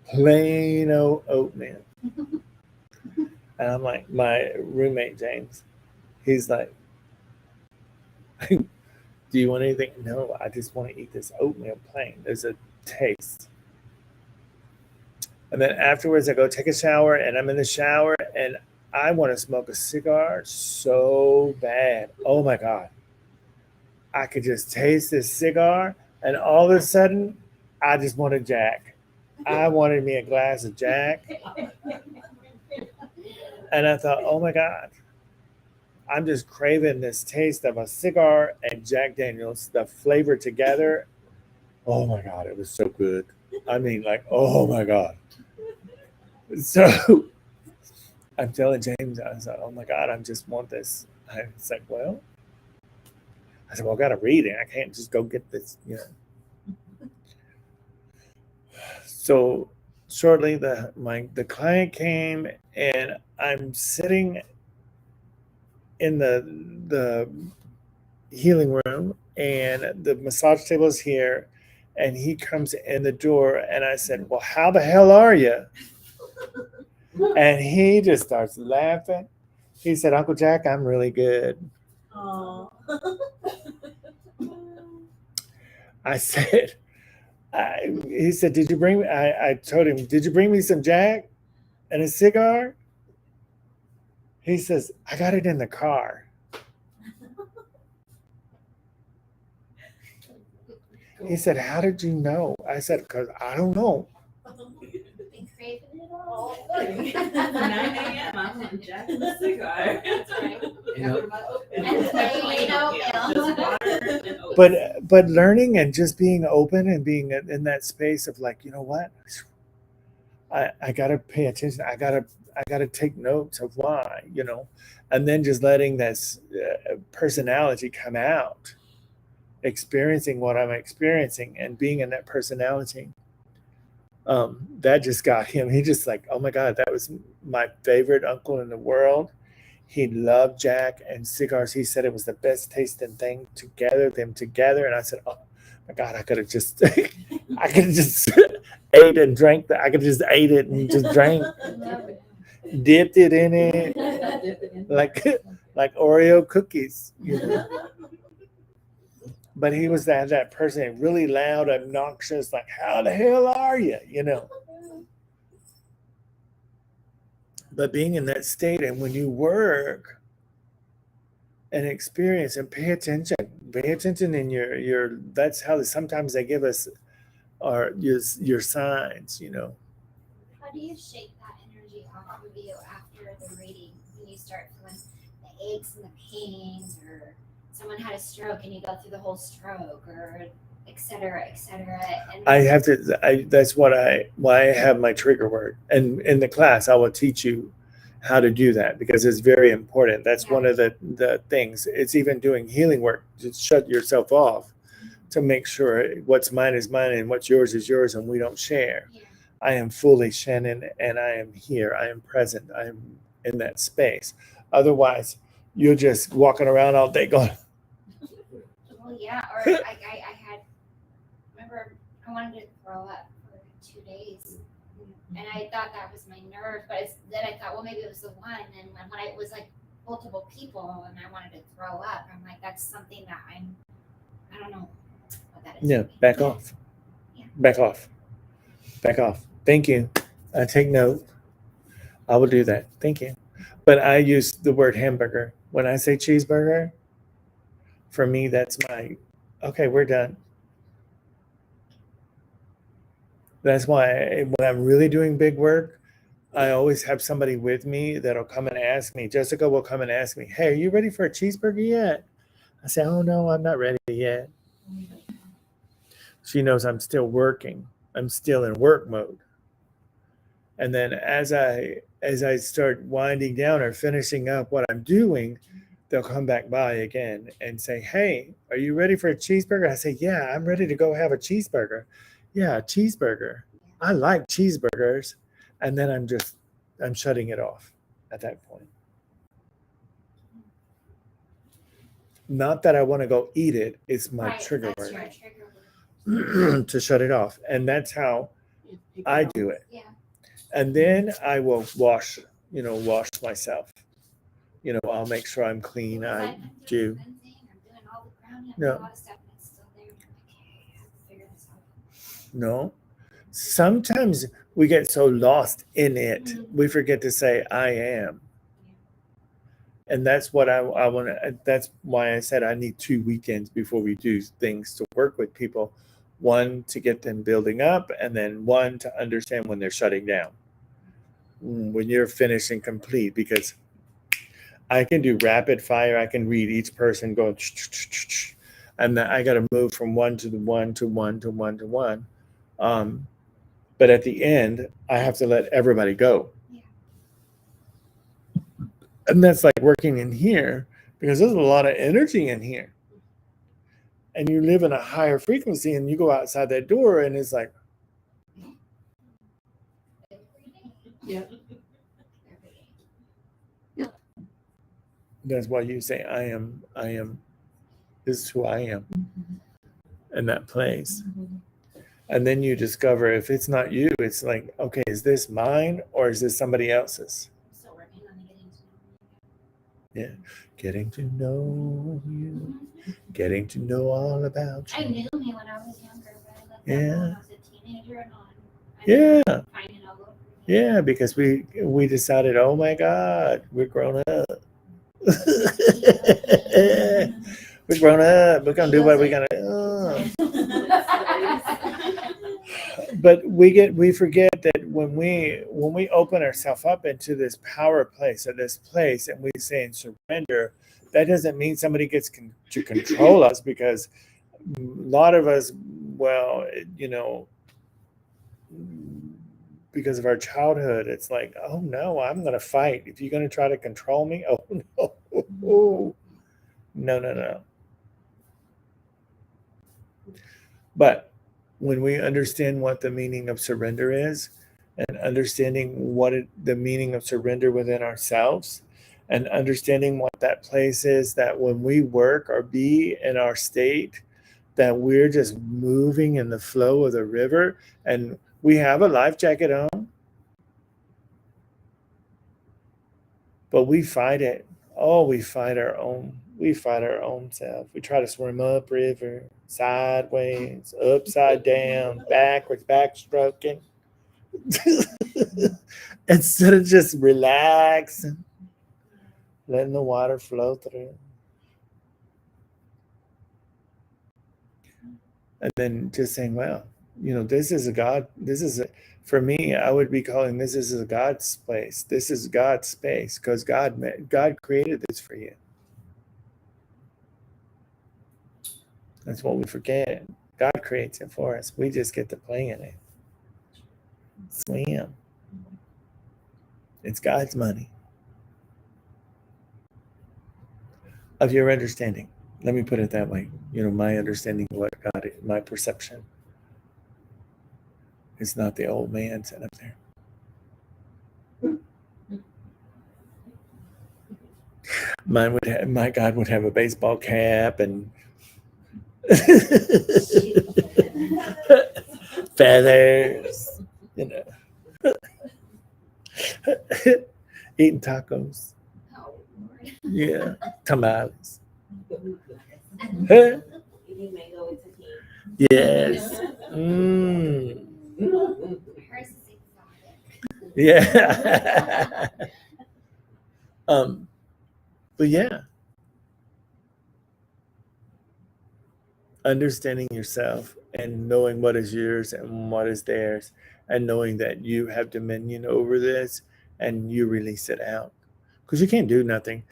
plain old oatmeal. And I'm like, my roommate James, he's like, Do you want anything? No, I just want to eat this oatmeal plain. There's a taste. And then afterwards, I go take a shower, and I'm in the shower, and I want to smoke a cigar so bad. Oh my God. I could just taste this cigar, and all of a sudden, I just wanted Jack. I wanted me a glass of Jack. And I thought, oh my God, I'm just craving this taste of a cigar and Jack Daniels, the flavor together. Oh my God, it was so good. I mean, like, oh my God. So I'm telling James, I was like, oh my God, I just want this. It's like, well, I said, well, I got to read it. I can't just go get this, you know. So shortly, the client came, and I'm sitting in the healing room, and the massage table is here, and he comes in the door, and I said, well, how the hell are you? And he just starts laughing. He said, Uncle Jack, I'm really good. Aww. I said, he said, did you bring me? I told him, did you bring me some Jack and a cigar? He says, I got it in the car. He said, how did you know? I said, because I don't know. Been craving it all. 9 a.m. I'm on Jack and a cigar. That's right. You know, And plain oatmeal. Just water and oats. But learning and just being open and being in that space of like, you know what? I gotta pay attention. I gotta take notes of why, you know, and then just letting this personality come out, experiencing what I'm experiencing and being in that personality. That just got him. He just like, oh my God, that was my favorite uncle in the world. He loved Jack and cigars. He said it was the best tasting thing them together. And I said, oh my God, I could have just, I could have just ate and drank that. I could have just ate it and just drank, dipped it in it, like Oreo cookies, you know. But he was that person, really loud, obnoxious, like, how the hell are you, you know? But being in that state, and when you work and experience and pay attention in your that's how sometimes they give us your signs, you know. How do you shake that energy off of you after the reading when you start feeling the aches and the pains, or someone had a stroke and you go through the whole stroke, or et cetera, and I have to. That's why I have my trigger word, and in the class I will teach you how to do that because it's very important. That's one of the things. It's even doing healing work. Just shut yourself off to make sure what's mine is mine and what's yours is yours, and we don't share. Yeah. I am fully Shannon, and I am here. I am present. I am in that space. Otherwise, you're just walking around all day going. Well, yeah, or I remember I wanted to throw up for 2 days, and I thought that was my nerve, but then I thought, well, maybe it was the one, and when it was like multiple people and I wanted to throw up, I'm like, that's something that I don't know what that is. Yeah, back off. Yeah. Back off. Back off. Thank you. I take note. I will do that. Thank you. But I use the word hamburger. When I say cheeseburger, for me, that's okay, we're done. That's why when I'm really doing big work, I always have somebody with me that'll come and ask me. Jessica will come and ask me, hey, are you ready for a cheeseburger yet? I say, oh, no, I'm not ready yet. She knows I'm still working. I'm still in work mode. And then as I start winding down or finishing up what I'm doing, they'll come back by again and say, hey, are you ready for a cheeseburger? I say, yeah, I'm ready to go have a cheeseburger. Yeah, a cheeseburger. I like cheeseburgers. And then I'm shutting it off at that point. Not that I want to go eat it. It's my trigger word. Your trigger word. To shut it off. And that's how I do it. Yeah. And then I will wash myself. I'll make sure I'm clean. I do. I'm doing all the grounding. up No. a lot of stuff and it's still there. And I'm like, hey, I have to figure this out. No. Sometimes we get so lost in it, we forget to say, I am. And that's what I want to, that's why I said I need 2 weekends before we do things to work with people. One, to get them building up, and then one, to understand when they're shutting down. When you're finished and complete, because I can do rapid fire. I can read each person go, and then I got to move from one to the one to one to one to one. But at the end, I have to let everybody go. Yeah. And that's like working in here, because there's a lot of energy in here. And you live in a higher frequency and you go outside that door and it's like, Yeah. that's why you say, I am, this is who I am in that place. And then you discover if it's not you, it's like, okay, is this mine or is this somebody else's? Still working on getting to know you. Yeah. Getting to know you, getting to know all about I you. knew me when I was younger, but I let that Yeah. go when I was a teenager and on. Yeah. Finding all over. Yeah, because we decided, oh my God, we're grown up. We're grown up. We're gonna do what we're gonna do. But we forget that when we open ourselves up into this power place or this place, and we say in surrender, that doesn't mean somebody gets to control us, because a lot of us, well, because of our childhood, it's like, oh no, I'm going to fight. If you're going to try to control me, oh no, no. But when we understand what the meaning of surrender is, and understanding the meaning of surrender within ourselves, and understanding what that place is, that when we work or be in our state, that we're just moving in the flow of the river, and we have a life jacket on, but we fight it. Oh, we fight our own self. We try to swim up river, sideways, upside down, backwards, backstroking. Instead of just relaxing, letting the water flow through. And then just saying, well, this is a God, for me, I would be calling this is a God's place. This is God's space, because God created this for you. That's what we forget. God creates it for us. We just get to play in it. Swim. It's God's money. Of your understanding. Let me put it that way. My understanding of what God is, my perception. It's not the old man sitting up there. My God would have a baseball cap and feathers, eating tacos. Oh, Lord. Yeah, tamales. Eating mango with tahini. Yes. Hers is exotic. Yeah. But yeah. Understanding yourself and knowing what is yours and what is theirs, and knowing that you have dominion over this, and you release it out, because you can't do nothing.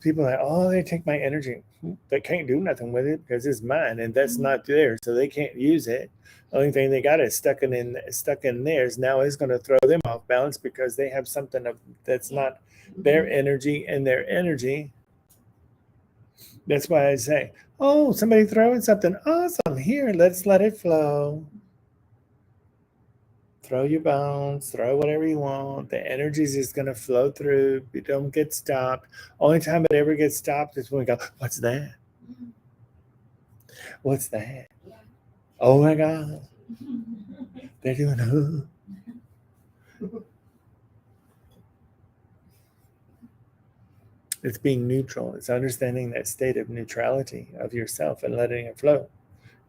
People are like, oh, they take my energy. They can't do nothing with it because it's mine, and that's not theirs, so they can't use it. The only thing they got is stuck in theirs. Now it's going to throw them off balance because they have something that's not their energy, and their energy. That's why I say, oh, somebody throwing something awesome. Here, let's let it flow. Throw your bones, throw whatever you want. The energy is just going to flow through. You don't get stopped. Only time it ever gets stopped is when we go, what's that? What's that? Oh my God. They're doing who? It's being neutral. It's understanding that state of neutrality of yourself and letting it flow.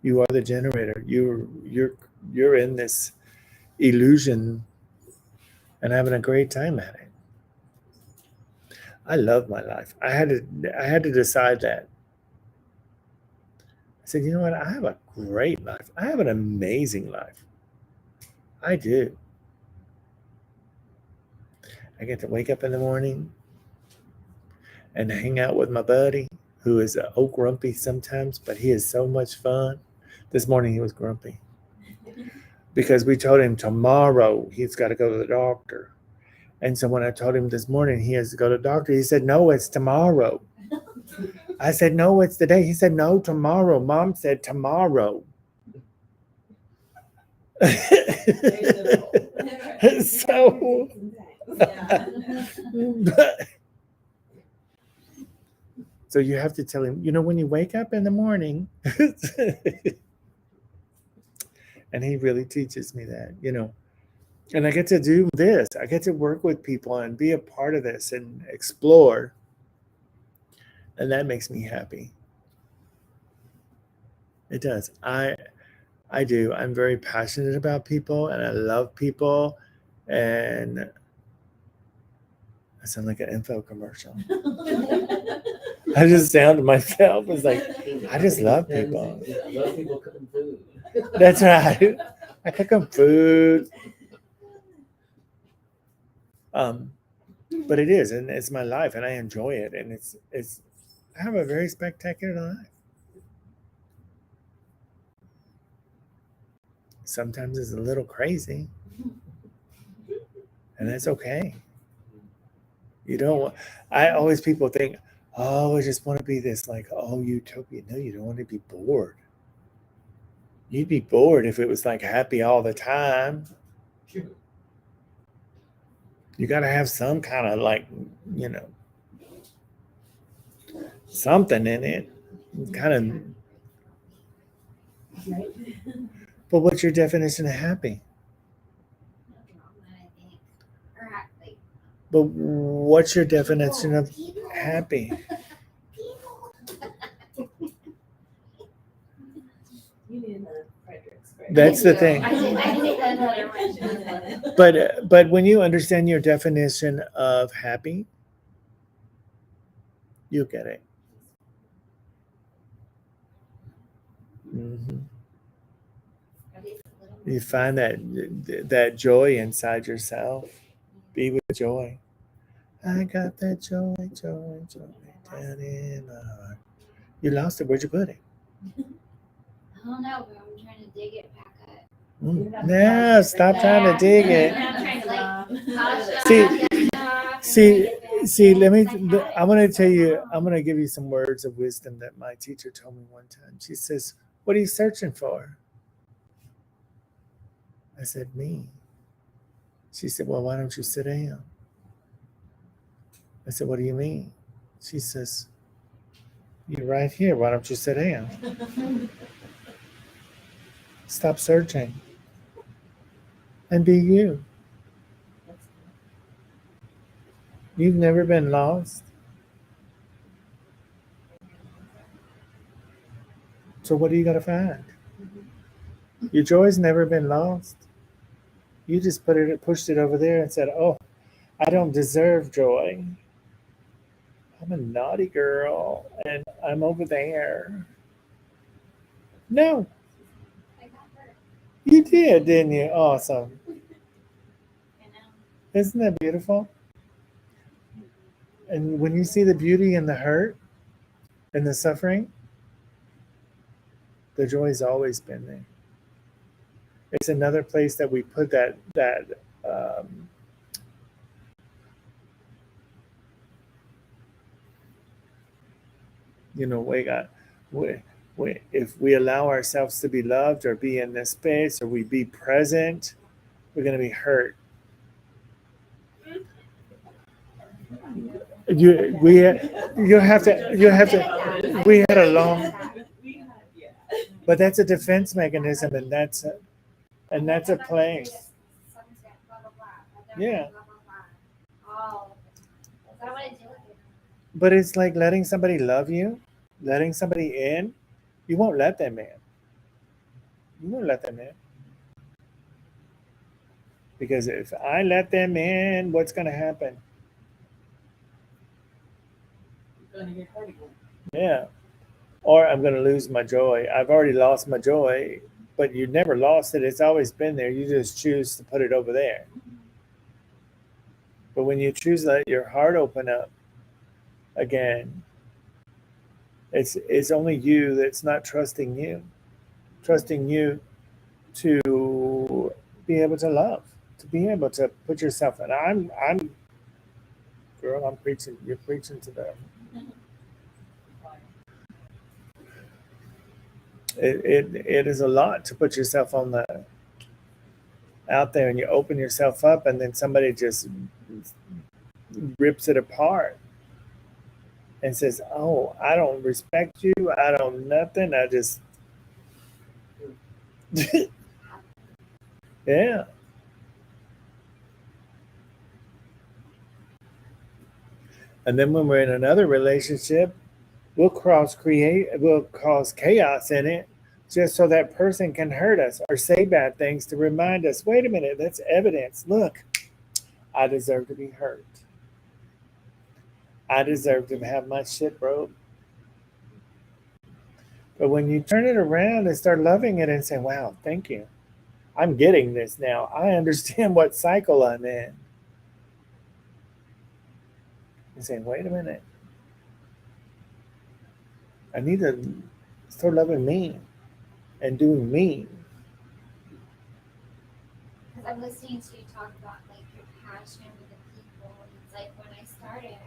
You are the generator. You're in this illusion and having a great time at it. I love my life. I had to decide that. I said, you know what? I have a great life. I have an amazing life. I do. I get to wake up in the morning and hang out with my buddy, who is grumpy sometimes, but he is so much fun. This morning he was grumpy because we told him tomorrow he's got to go to the doctor. And so when I told him this morning he has to go to the doctor, he said, no, it's tomorrow. I said, no, it's today. He said, no, tomorrow. Mom said tomorrow. So, so you have to tell him, when you wake up in the morning, and he really teaches me that, and I get to do this. I get to work with people and be a part of this and explore. And that makes me happy. It does. I do. I'm very passionate about people and I love people. And I sound like an info commercial. I just sound to myself. It's like, I just love people. I love people cooking food. That's right. I cook them food. But it is, and it's my life, and I enjoy it, and it's. I have a very spectacular life. Sometimes it's a little crazy, and that's okay. You don't. I always people think, oh, I just want to be this utopia. No, you don't want to be bored. You'd be bored if it was like happy all the time. You got to have some kind of something in it. Kind of. Right? But what's your definition of happy? But what's your definition of happy? That's the thing. But when you understand your definition of happy, you get it. Mm-hmm. You find that joy inside yourself. Be with joy. I got that joy down in my heart. You lost it. Where'd you put it? I don't know, but I'm trying to dig it back up. No, stop trying to dig it. I'm trying to See, I want to tell you, I'm going to give you some words of wisdom that my teacher told me one time. She says, what are you searching for? I said, me. She said, well, why don't you sit down? I said, what do you mean? She says, you're right here. Why don't you sit down? Stop searching and be you. You've never been lost. So what do you got to find? Your joy's never been lost. You just pushed it over there and said, oh, I don't deserve joy. I'm a naughty girl and I'm over there. No. You did, didn't you? Awesome. Isn't that beautiful? And when you see the beauty in the hurt and the suffering, the joy's always been there. It's another place that we put that if we allow ourselves to be loved or be in this space or we be present, we're going to be hurt. We had a long, but that's a defense mechanism, and that's a place. Yeah. But it's like letting somebody love you, letting somebody in. You won't let them in. You won't let them in. Because if I let them in, what's going to happen? You're gonna get hurt again. Yeah. Or I'm going to lose my joy. I've already lost my joy, but you never lost it. It's always been there. You just choose to put it over there. But when you choose to let your heart open up again, it's only you that's not trusting you. Trusting you to be able to love, to be able to put yourself in. I'm girl, I'm preaching, you're preaching to them. It is a lot to put yourself on the out there and you open yourself up and then somebody just rips it apart and says, "Oh, I don't respect you. I don't nothing. I just yeah." And then when we're in another relationship, we'll cause chaos in it just so that person can hurt us or say bad things to remind us, wait a minute, that's evidence. Look, I deserve to be hurt. I deserve to have my shit broke. But when you turn it around and start loving it and say, wow, thank you. I'm getting this now. I understand what cycle I'm in. You say, wait a minute. I need to start loving me and doing me. Because I'm listening to you talk about like your passion with the people. It's like when I started,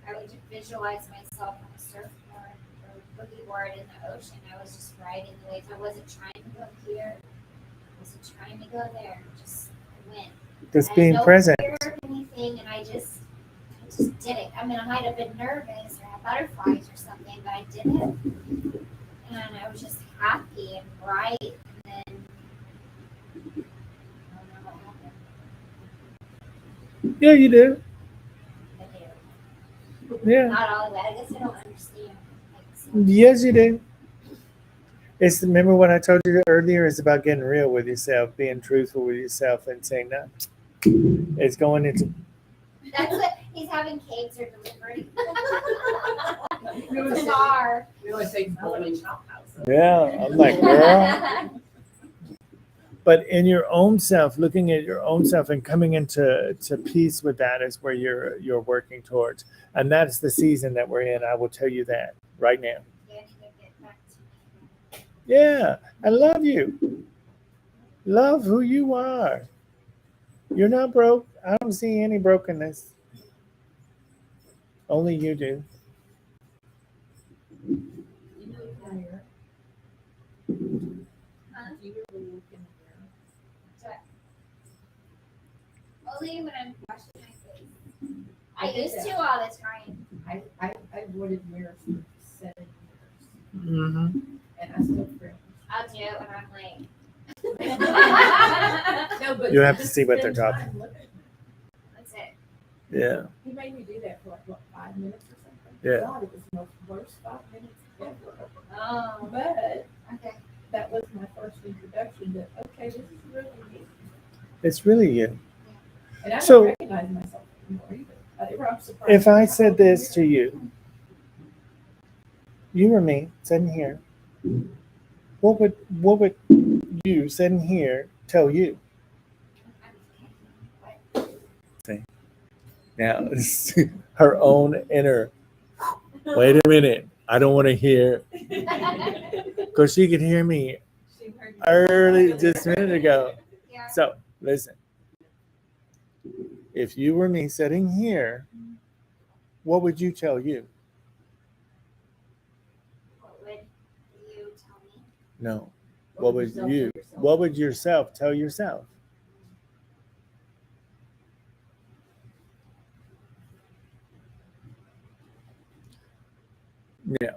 I would visualize myself on a surfboard or boogie board in the ocean. I was just riding the waves. I wasn't trying to go here. I wasn't trying to go there. Just went. Just being present. Fear of anything, and I just did it. I mean, I might have been nervous or had butterflies or something, but I did it, and I was just happy and bright. And then I don't know what happened. Yeah, you do. I do. Yeah. Not all of that. I guess I don't understand. Yes, you do. It's remember what I told you earlier is about getting real with yourself, being truthful with yourself, and saying that it's going into. That's what he's having cakes or delivery. We It's a bar. always say bowling. Yeah, I'm like, girl. But in your own self, looking at your own self and coming into peace with that is where you're working towards, and that's the season that we're in. I will tell you that right now. Yeah, I need to get back to me. Yeah, I love you. Love who you are. You're not broke. I don't see any brokenness. Only you do. You know you can hear. Do you really look in the mirror? So, only when I'm washing my face. I used to all the time. I avoided mirrors for 7 years, Mm-hmm. and I still cringe. I'll do it when I'm late. No, but You have to just see what they're spend talking. time looking. That's it. Yeah. He made me do that for like what 5 minutes or something. Yeah. God, it was the most worst 5 minutes ever. Oh, But okay. that was my first introduction to okay, this is really me, It's really you. and I So- don't recognize myself anymore either. I'm surprised. If I said this to you, you or me, sitting here, what would you sitting here tell you? See? Now her own inner. Wait a minute. I don't want to hear because she could hear me She heard me early just a minute ago. Yeah. So listen. If you were me sitting here, what would you tell you? What would you tell me? No. What would yourself you? tell yourself? What would yourself tell yourself? Yeah.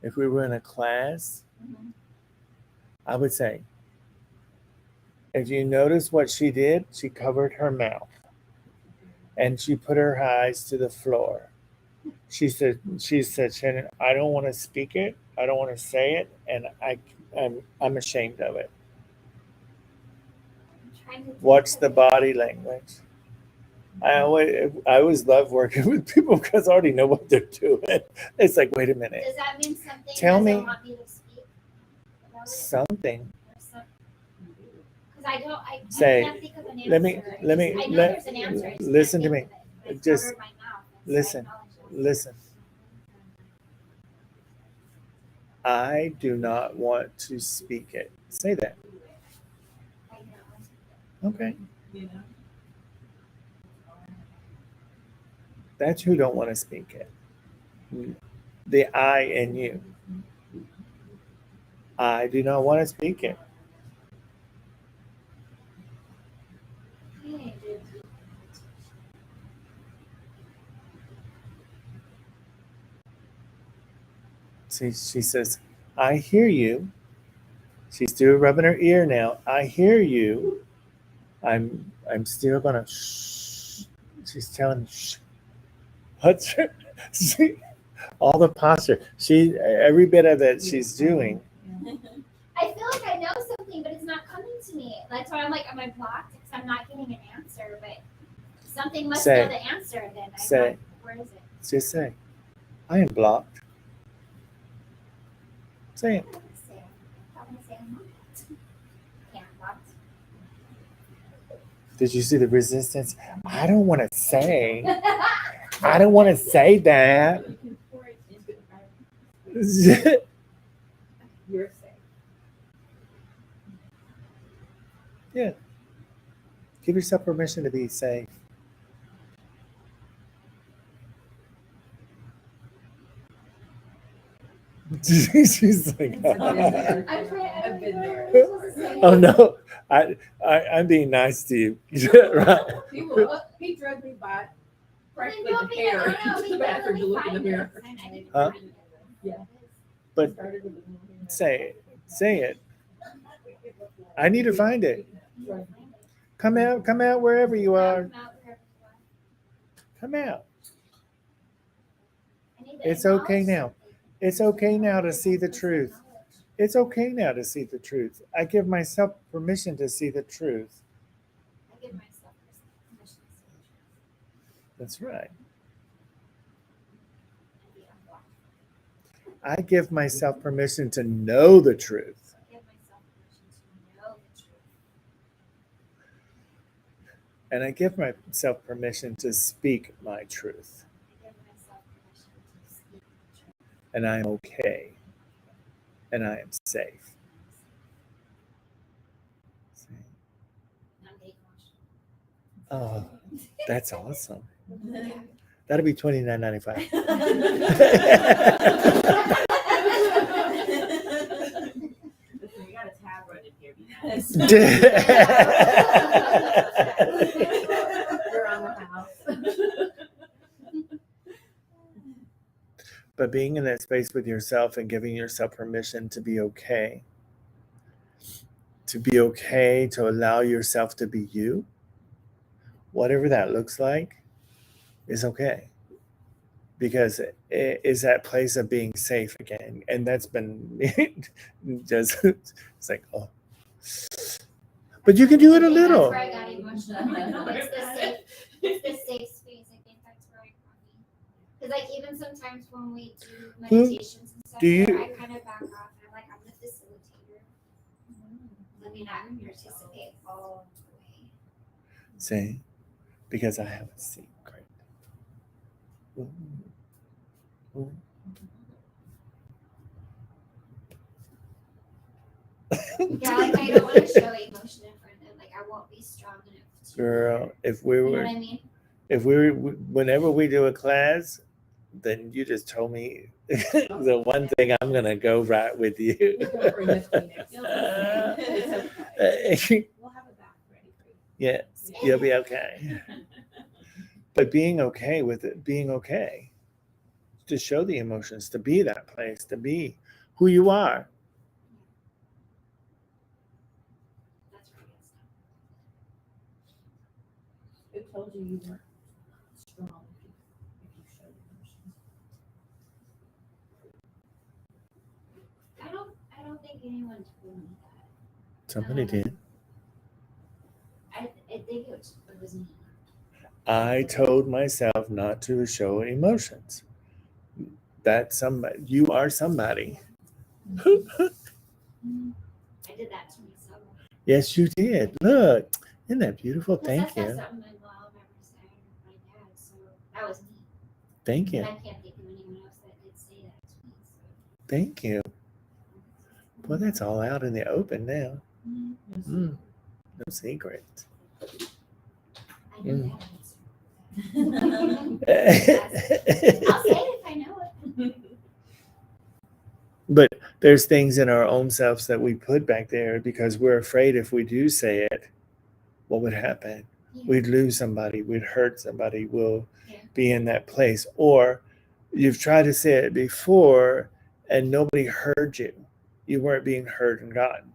If we were in a class, I would say, if you notice what she did, she covered her mouth. and she put her eyes to the floor. She said, Shannon, I don't want to speak it. I don't want to say it, and I'm ashamed of it. I'm trying to think Watch of the it. body language. I always love working with people because I already know what they're doing. It's like, wait a minute, Does that mean something Tell doesn't me. want me to speak about it? something. Because I Say, can't think of an answer. let me- let me- I know let- there's an answer. I just listen can't to think me. of it. I Just covered my mouth, and so I listen. acknowledge that. Listen, I do not want to speak it. Say that. I know. Okay. You know? That's who don't want to speak it. The I in you. I do not want to speak it. Okay. See, she says, I hear you. She's still rubbing her ear now. I hear you. I'm still gonna shh. She's telling shh. What's her, see, all the posture. She every bit of it she's doing. I feel like I know something, but it's not coming to me. That's why I'm like, am I blocked? Because I'm not getting an answer, but something must Say. know the answer. Then Say. where is it? Just say, I am blocked. Say it. I'm gonna say it. I'm gonna say I'm not. Yeah, I'm blocked. Did you see the resistance? I don't want to say. I don't want to say that. You can pour it into the You're safe. Give yourself permission to be safe. She's like, I'm trying. I've been there. oh no, I'm being nice to you. Right. He drove me by Well, right then with don't the be hair I know, to we the bathroom to literally look in the find it. mirror. I didn't Huh? find it. Yeah. But Started with the little hair. say it. I need to find it. Come out wherever you are. Come out. It's okay now. It's okay now to see the truth. It's okay now to see the truth. I give myself permission to see the truth. I give myself permission to see the truth. That's right. And be unblocked. I give myself permission to know the truth. I give myself permission to know the truth. And I give myself permission to speak my truth. I give myself permission to speak the truth. And I am okay. And I am safe. I'm taking emotional. Oh, that's awesome. That'll be $29.95. Listen, you got a tab running here. Be nice. You're on the house. But being in that space with yourself and giving yourself permission to be okay, to allow yourself to be you, whatever that looks like, is okay. Because it is that place of being safe again. And that's been just, it's like, oh. But you can do it a little. That's where I got emotional. I'm like, no, it's the safe space. I think that's where I got me. Because like even sometimes when we do meditations and stuff, Do you- I kind of back off. I'm like, I'm the facilitator. Let me not participate all the way. See? Because I have a secret. Ooh. Ooh. Yeah, like I don't want to show emotion in front of them. Like I won't be strong enough to. Girl, if we You know were, what I mean? whenever we do a class, then you just told me the one thing I'm gonna go right with you. Don't bring this to me next You'll time. be It's okay. okay. We'll have a bath ready for you. Yeah, you'll be okay. But being okay with it, being okay, to show the emotions, to be that place, to be who you are. That's where it gets tough. Who told you you weren't think anyone told me that. Somebody did. I think it was me. I told myself not to show emotions. That's somebody. You are somebody. I did that to myself. Yes, you did. Look, isn't that beautiful? Because Thank that's you. not something my mom ever said or my dad, so that was me. Thank you. And I can't think of anyone else that did say that to me. So. Thank you. Well, that's all out in the open now. No secrets. I know that answer. I'll say it if I know it. But there's things in our own selves that we put back there because we're afraid if we do say it, what would happen? Yeah. We'd lose somebody, we'd hurt somebody, we'll Yeah. be in that place. Or you've tried to say it before and nobody heard you. You weren't being heard and gotten.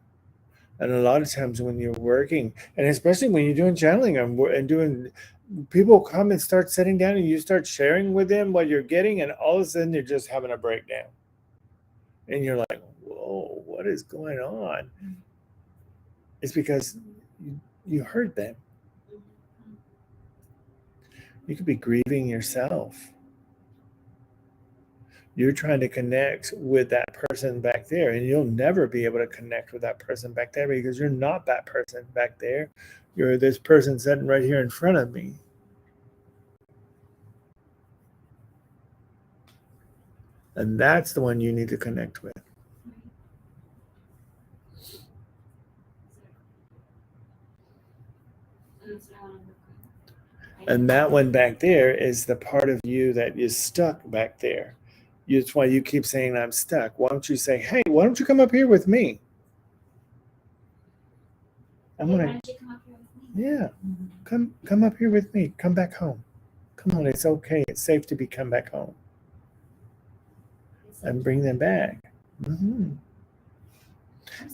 And a lot of times when you're working, and especially when you're doing channeling and doing, people come and start sitting down and you start sharing with them what you're getting, and all of a sudden you're just having a breakdown. And you're like, whoa, what is going on? It's because you heard them. You could be grieving yourself. You're trying to connect with that person back there, and you'll never be able to connect with that person back there because you're not that person back there. You're this person sitting right here in front of me. And that's the one you need to connect with. And that one back there is the part of you that is stuck back there. That's why you keep saying, I'm stuck. Why don't you say, hey, why don't you come up here with me? I'm Why gonna, don't you come up here with me? yeah, come up here with me. Come back home. Come on, it's okay. It's safe to be come back home. And bring them back.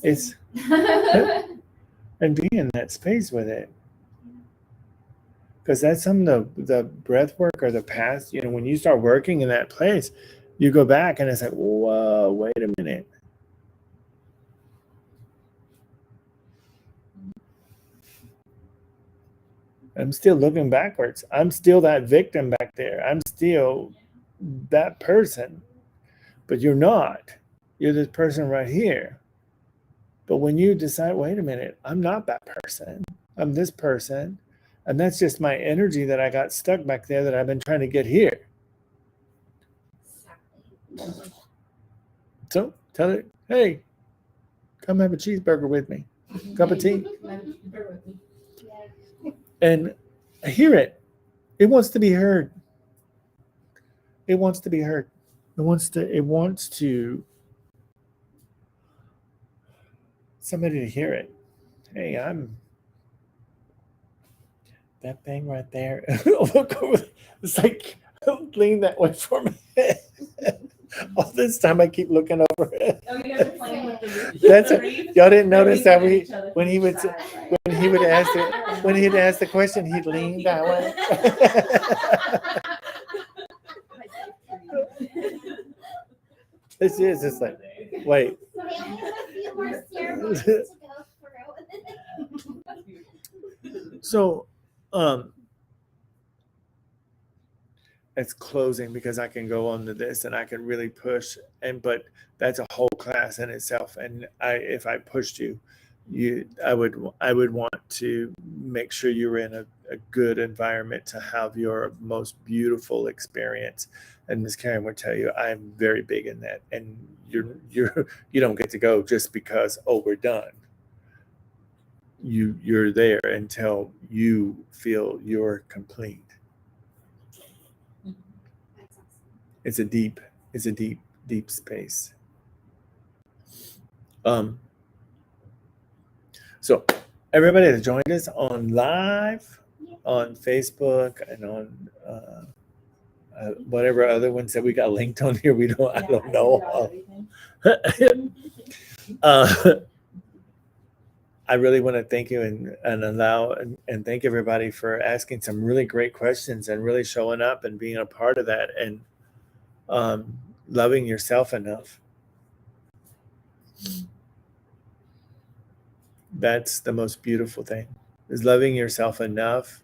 It's and be in that space with it. Because that's some of the breath work or the past, when you start working in that place, you go back and it's like, whoa, wait a minute. I'm still looking backwards. I'm still that victim back there. I'm still that person. But you're not. You're this person right here. But when you decide, wait a minute, I'm not that person. I'm this person. And that's just my energy that I got stuck back there that I've been trying to get here. Exactly. So tell it, hey, come have a cheeseburger with me. Cup of tea. Yeah. And hear it. It wants to be heard. It wants to be heard. It wants to somebody to hear it. Hey, I'm that thing right there. It's like, lean that way for me. All this time I keep looking over it. Oh, you guys are playing with the That's the it. reef? Y'all didn't notice that They're each other when from he each would side, right? when he would ask it when he'd ask the question, he'd lean that way. This is it's like, wait. We only have a few more ceremonies to go through. So it's closing because I can go on to this and I can really push, but that's a whole class in itself. And if I pushed I would want to make sure you're in a good environment to have your most beautiful experience. And Ms. Karen would tell you I'm very big in that. And you don't get to go just because, oh, we're done. You're there until you feel you're complete. That's awesome. It's a deep space. So everybody that joined us on live, on Facebook, and on whatever other ones that we got linked on here, I don't know. I really want to thank you and allow and thank everybody for asking some really great questions and really showing up and being a part of that and loving yourself enough. That's the most beautiful thing, is loving yourself enough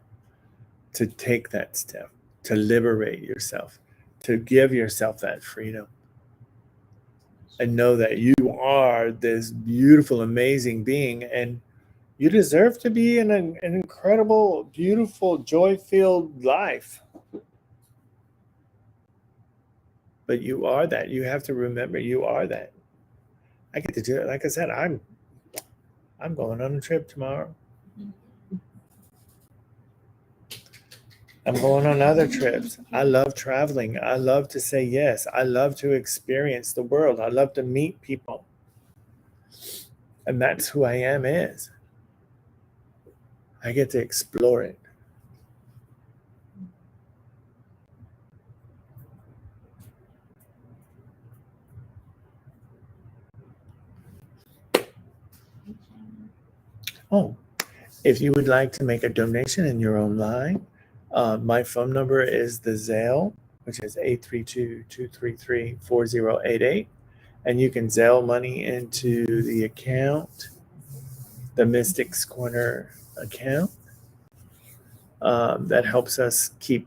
to take that step, to liberate yourself, to give yourself that freedom. And know that you are this beautiful, amazing being, and you deserve to be in an incredible, beautiful, joy-filled life. But you are that. You have to remember you are that. I get to do it. Like I said, I'm going on a trip tomorrow. I'm going on other trips. I love traveling. I love to say yes. I love to experience the world. I love to meet people. And that's who I am is. I get to explore it. Oh, if you would like to make a donation in your own line, my phone number is the Zelle, which is 832-233-4088. And you can Zelle money into the account, the Mystics Corner account. That helps us keep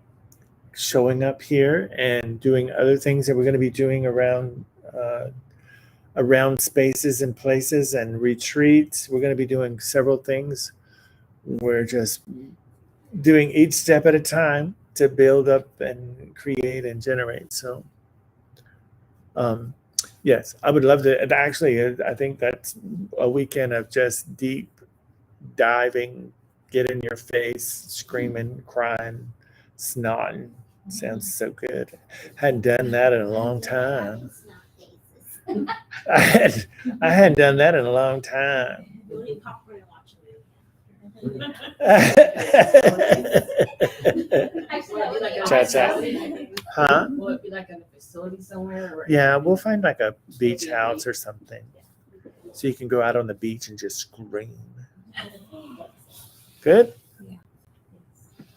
showing up here and doing other things that we're going to be doing around spaces and places and retreats. We're going to be doing several things. We're just doing each step at a time to build up and create and generate. So, yes, I would love to. And actually, I think that's a weekend of just deep diving, get in your face, screaming, crying, snotting. Sounds so good. Hadn't done that in a long time. I hadn't done that in a long time. We'll eat popcorn and watch a movie. Cha-cha. Huh? Will it be like in a facility somewhere? Or Yeah, we'll find like a beach house or something. So you can go out on the beach and just scream. Good?